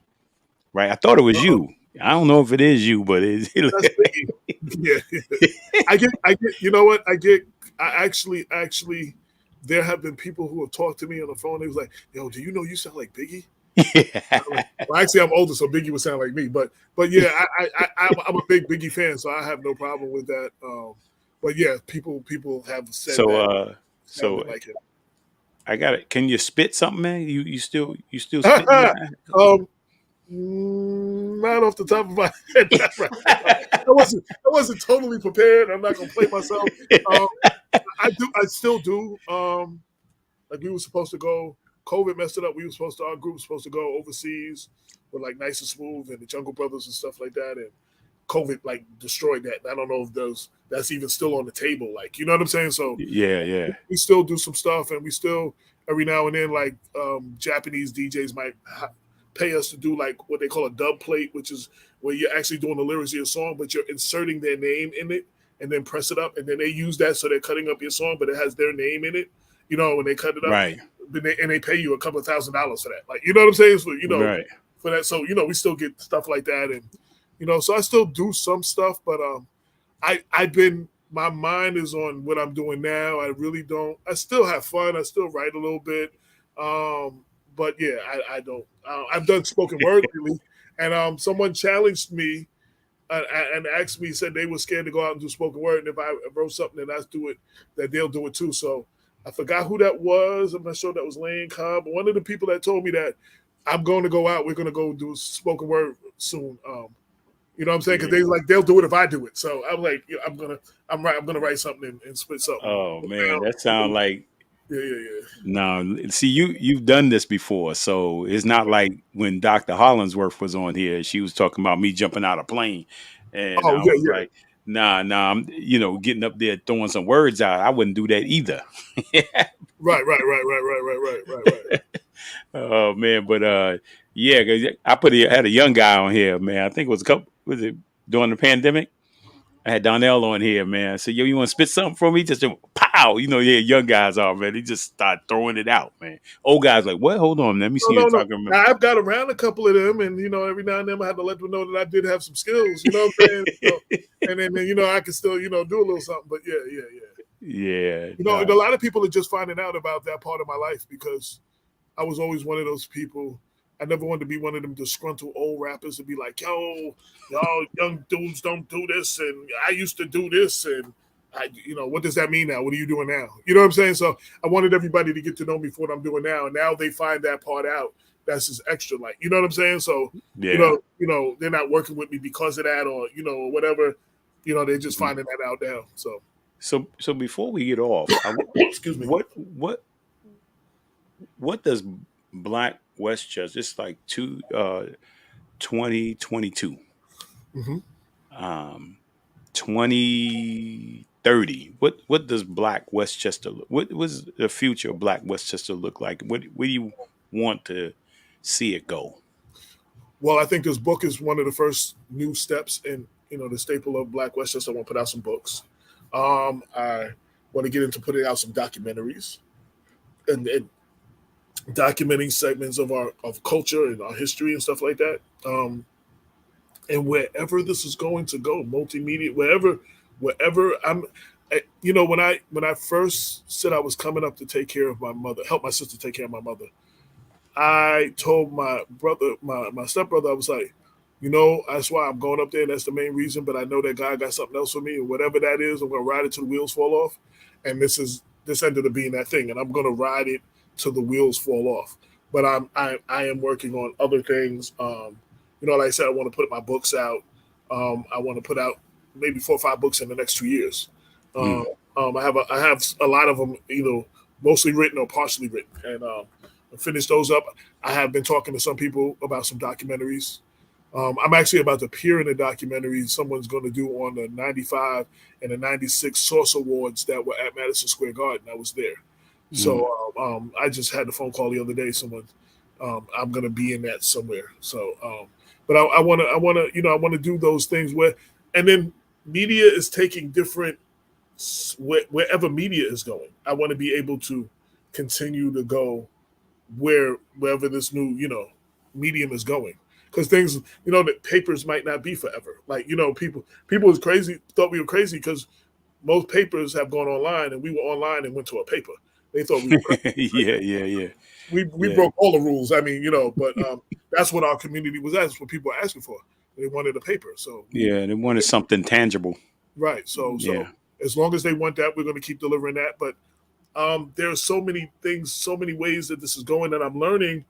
C: Right. I thought it was you. I don't know if it is you, but it's.
D: Yeah. I get. You know what? I actually. There have been people who have talked to me on the phone. They was like, "Yo, do you know you sound like Biggie?"
C: Yeah.
D: Well, actually, I'm older, so Biggie would sound like me. But yeah, I'm a big Biggie fan, so I have no problem with that. But yeah, people have said that.
C: So
D: like it.
C: I got it. Can you spit something, man? You still spit?
D: Not off the top of my head. I wasn't totally prepared. I'm not gonna play myself. I still do. Like we were supposed to go. COVID messed it up. Our group was supposed to go overseas with like Nice and Smooth and the Jungle Brothers and stuff like that. And COVID like destroyed that. And I don't know if that's even still on the table. Like, you know what I'm saying? So
C: yeah.
D: We still do some stuff, and we still every now and then like Japanese DJs might pay us to do like what they call a dub plate, which is where you're actually doing the lyrics of your song, but you're inserting their name in it and then press it up, and then they use that so they're cutting up your song, but it has their name in it. When they cut it up,
C: right?
D: And they pay you a couple of $1,000s for that. Like, you know what I'm saying? So,
C: right.
D: For that. So, we still get stuff like that. And, so I still do some stuff, but my mind is on what I'm doing now. I really don't. I still have fun. I still write a little bit. But yeah, I don't. I've done spoken word lately, and someone challenged me and asked me, said they were scared to go out and do spoken word, and if I wrote something and I do it, that they'll do it too. So I forgot who that was. I'm not sure that was Lane Cobb. One of the people that told me that I'm going to go out. We're going to go do spoken word soon. You know what I'm saying? Because they'll do it if I do it. So I'm like, I'm gonna write something and spit something.
C: Oh man, that sounds like
D: yeah.
C: no. See, you've done this before, so it's not like when Dr. Hollingsworth was on here. She was talking about me jumping out of a plane, and
D: Oh
C: I
D: yeah,
C: was
D: yeah.
C: like, nah. I'm getting up there throwing some words out. I wouldn't do that either.
D: Right.
C: Oh man, but yeah, 'cause had a young guy on here, man. I think it was was it during the pandemic? I had Donnell on here, man. So, yo, you want to spit something for me? Just pow. Young guys are, man. They just start throwing it out, man. Old guys like, what? Hold on. Let me see you
D: No.
C: talking about.
D: Now, I've got around a couple of them, and, every now and then I have to let them know that I did have some skills, you know what I'm saying? And then, I can still, do a little something. But, yeah.
C: Yeah.
D: And a lot of people are just finding out about that part of my life because I was always one of those people. I never wanted to be one of them disgruntled old rappers to be like, yo, y'all young dudes don't do this, and I used to do this, and what does that mean now? What are you doing now? You know what I'm saying? So I wanted everybody to get to know me for what I'm doing now, and now they find that part out. That's just extra, like, you know what I'm saying? So
C: yeah.
D: They're not working with me because of that, or whatever. They're just finding that out now.
C: So before we get off,
D: excuse me.
C: What does Black Westchester? It's like 2022.
D: Mm-hmm.
C: 2030. What does Black Westchester look? What was the future of Black Westchester look like? Where do you want to see it go?
D: Well, I think this book is one of the first new steps in the staple of Black Westchester. I want to put out some books. I want to get into putting out some documentaries and documenting segments of culture and our history and stuff like that. And wherever this is going to go, multimedia, wherever I'm, when I first said I was coming up to take care of my mother, help my sister take care of my mother, I told my brother, my stepbrother, I was like, that's why I'm going up there. And that's the main reason. But I know that God got something else for me, and whatever that is, I'm going to ride it till the wheels fall off. And this ended up being that thing, and I'm going to ride it till the wheels fall off. But I am working on other things. Like I said, I want to put my books out. I want to put out maybe 4 or 5 books in the next 2 years. I have a lot of them, mostly written or partially written, and finish those up. I have been talking to some people about some documentaries. I'm actually about to appear in a documentary someone's going to do on the 95 and the 96 Source Awards that were at Madison Square Garden. I was there. So I just had the phone call the other day. Someone, I'm going to be in that somewhere. So, but I want to do those things and then media is taking different, wherever media is going. I want to be able to continue to go wherever this new, medium is going. Because things, that papers might not be forever. Like, people was crazy, thought we were crazy because most papers have gone online, and we were online and went to a paper. They thought we were
C: yeah.
D: We broke all the rules. I mean, but that's what our community was. That's what people were asking for. They wanted a paper. So
C: they wanted something tangible.
D: Right. So as long as they want that, we're going to keep delivering that. But there are so many things, so many ways that this is going that I'm learning.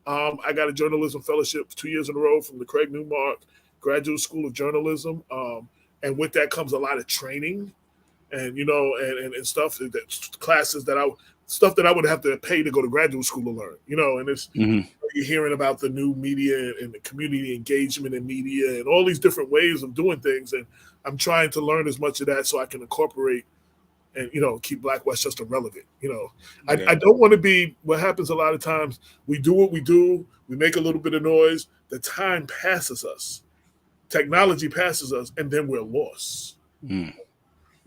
D: I got a journalism fellowship 2 years in a row from the Craig Newmark Graduate School of Journalism. And with that comes a lot of training and, and stuff, classes stuff that I would have to pay to go to graduate school to learn, and it's, you're hearing about the new media and the community engagement in media and all these different ways of doing things. And I'm trying to learn as much of that so I can incorporate and, keep Black Westchester relevant. I don't want to be, what happens a lot of times, we do what we do, we make a little bit of noise, the time passes us, technology passes us, and then we're lost. You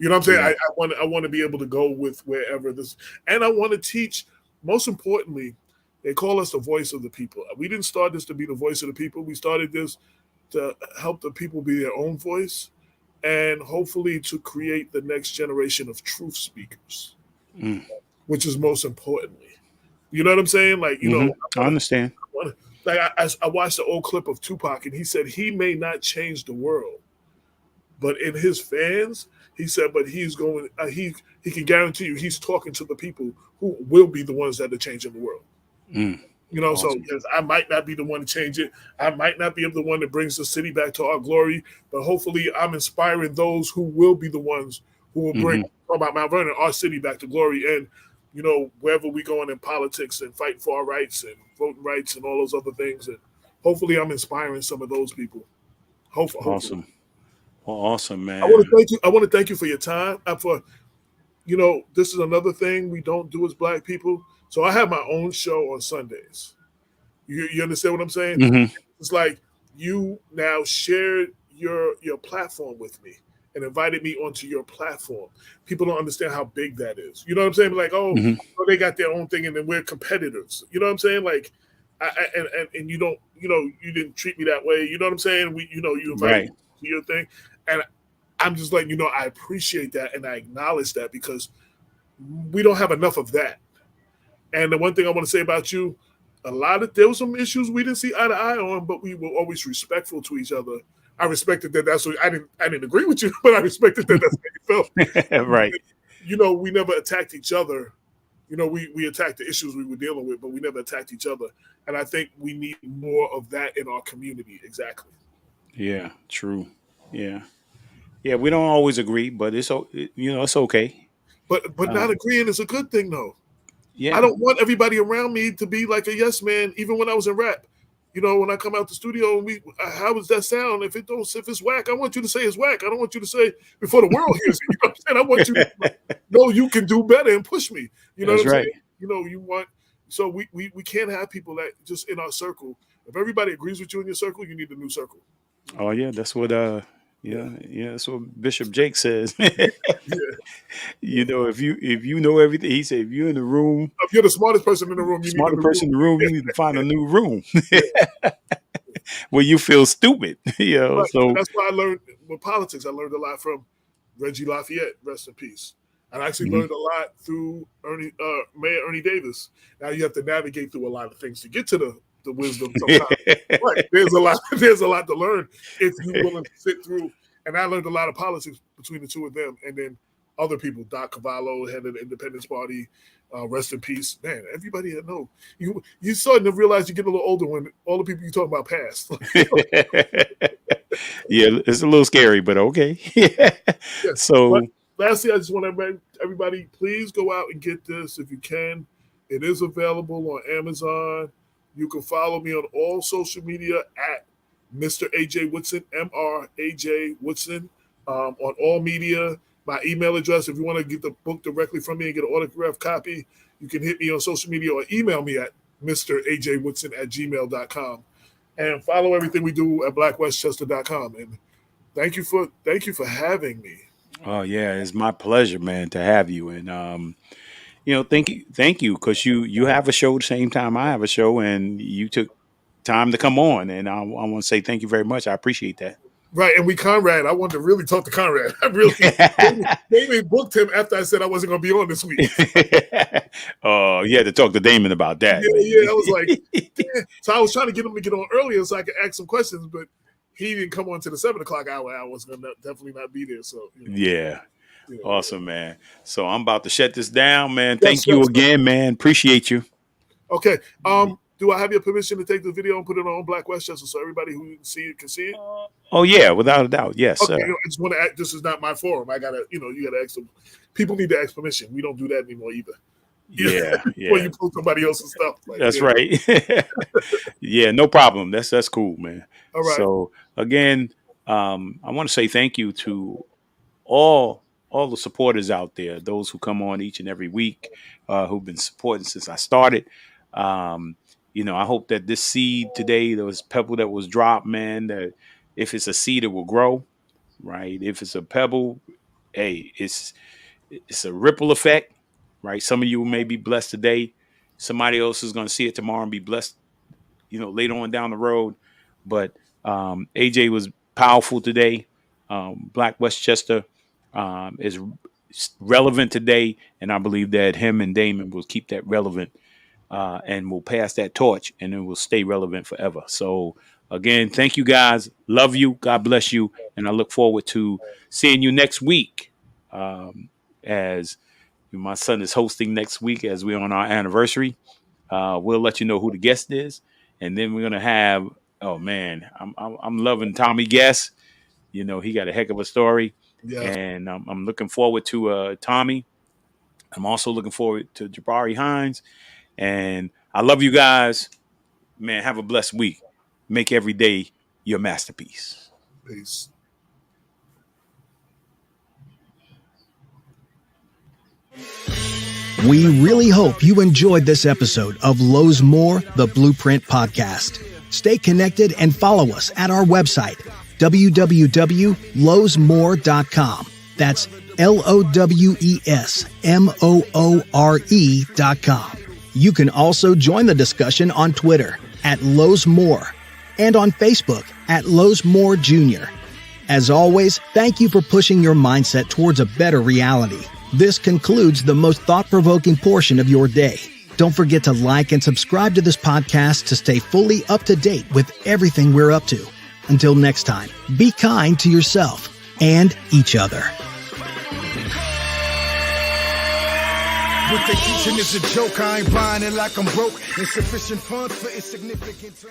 D: know what I'm saying? Yeah. I want to be able to go with wherever this, and I want to teach, most importantly, they call us the voice of the people. We didn't start this to be the voice of the people. We started this to help the people be their own voice, and hopefully to create the next generation of truth speakers, which is most importantly. You know what I'm saying? Like,
C: I understand.
D: I watched the old clip of Tupac, and he said he may not change the world, But in his fans, he said, but he's going. He can guarantee you, he's talking to the people who will be the ones that are changing the world. So
C: Awesome.
D: yes, I might not be the one to change it. I might not be the one that brings the city back to our glory, but hopefully I'm inspiring those who will be the ones who will bring about Mount Vernon, our city, back to glory. And wherever we going in politics and fighting for our rights and voting rights and all those other things, and hopefully I'm inspiring some of those people. Hopefully.
C: Awesome. Well, awesome, man.
D: I want to thank you. I want to thank you for your time. This is another thing we don't do as Black people. So I have my own show on Sundays. You understand what I'm saying?
C: Mm-hmm.
D: It's like you now shared your platform with me and invited me onto your platform. People don't understand how big that is. You know what I'm saying? Like, they got their own thing, and then we're competitors. You know what I'm saying? Like, and you don't, you didn't treat me that way. You know what I'm saying? You invited me to your thing, and I'm just letting you know I appreciate that and I acknowledge that, because we don't have enough of that. And the one thing I want to say about you, there were some issues we didn't see eye to eye on, but we were always respectful to each other. I respected that. That's what I didn't agree with you, but I respected that. That's how you felt.
C: Right.
D: We never attacked each other. We attacked the issues we were dealing with, but we never attacked each other. And I think we need more of that in our community. Exactly.
C: Yeah. True. Yeah. Yeah. We don't always agree, but it's okay.
D: But not agreeing is a good thing, though.
C: Yeah.
D: I don't want everybody around me to be like a yes man. Even when I was in rap, when I come out the studio and how does that sound? If it's whack, I want you to say it's whack. I don't want you to say before the world hears it. You know what I'm saying? I want you to know you can do better and push me. You know
C: That's
D: what I'm
C: right.
D: saying? So we can't have people that just in our circle. If everybody agrees with you in your circle, you need a new circle.
C: Oh yeah, that's what that's what Bishop Jake says.
D: Yeah.
C: If you know everything, he said, if you're in the room,
D: If you're the smartest person in the room, you need a new room.
C: you need to find a new room where you feel stupid.
D: Right.
C: So
D: That's why I learned with politics. I learned a lot from Reggie Lafayette, rest in peace. And I actually learned a lot through Mayor Ernie Davis. Now you have to navigate through a lot of things to get to the wisdom sometimes. Right. There's a lot to learn if you're willing to sit through. And I learned a lot of politics between the two of them. And then other people, Doc Cavallo, head of the Independence Party, rest in peace. Man, everybody I know. You starting to realize you get a little older when all the people you talk about passed.
C: yeah, it's a little scary, but okay.
D: Yeah.
C: So
D: but lastly, I just want to everybody, please go out and get this if you can. It is available on Amazon. You can follow me on all social media at Mr. AJ Woodson, MRAJ Woodson, on all media. My email address, if you want to get the book directly from me and get an autographed copy, you can hit me on social media or email me at mrajwoodson@gmail.com. And follow everything we do at blackwestchester.com. And thank you for having me.
C: Oh yeah, it's my pleasure, man, to have you. And thank you, because you have a show the same time I have a show, and you took time to come on, and I want to say thank you very much. I appreciate that.
D: Right, and Conrad, I wanted to really talk to Conrad. I really Damon booked him after I said I wasn't going to be on this week.
C: You had to talk to Damon about that.
D: Yeah, I was like, damn. So I was trying to get him to get on earlier so I could ask some questions, but he didn't come on to the 7 o'clock hour. I was going to definitely not be there. So
C: Yeah. Awesome, man. So I'm about to shut this down, man. Thank you again, man. Appreciate you.
D: Okay. Do I have your permission to take the video and put it on Black Westchester so everybody who can see it?
C: Oh yeah, without a doubt. Yes,
D: okay,
C: sir.
D: I just want to this is not my forum. I gotta, you gotta ask them. People need to ask permission. We don't do that anymore either.
C: Yeah.
D: When you post somebody else's stuff.
C: That's right. Yeah, no problem. That's cool, man.
D: All right.
C: So again, I want to say thank you to all the supporters out there, those who come on each and every week, who've been supporting since I started. I hope that this seed today, those pebble that was dropped, man, that if it's a seed, it will grow, right? If it's a pebble, hey, it's a ripple effect, right? Some of you may be blessed today. Somebody else is going to see it tomorrow and be blessed, later on down the road. But AJ was powerful today. Black Westchester is relevant today, and I believe that him and Damon will keep that relevant. And we'll pass that torch, and it will stay relevant forever. So again, thank you guys. Love you. God bless you. And I look forward to seeing you next week. As my son is hosting next week as we're on our anniversary. We'll let you know who the guest is. And then we're going to have, oh man, I'm loving Tommy Guest. You know, he got a heck of a story.
D: Yeah.
C: And I'm looking forward to Tommy. I'm also looking forward to Jabari Hines. And I love you guys. Man, have a blessed week. Make every day your masterpiece.
D: Peace.
A: We really hope you enjoyed this episode of Lowe's More, the Blueprint Podcast. Stay connected and follow us at our website, www.lowesmore.com. That's LOWESMOORE.com. You can also join the discussion on Twitter at Lowe's More and on Facebook at Lowe's More Jr. As always, thank you for pushing your mindset towards a better reality. This concludes the most thought-provoking portion of your day. Don't forget to like and subscribe to this podcast to stay fully up to date with everything we're up to. Until next time, be kind to yourself and each other.
G: What they teaching is a joke. I ain't buying it like I'm broke. Insufficient funds for insignificant.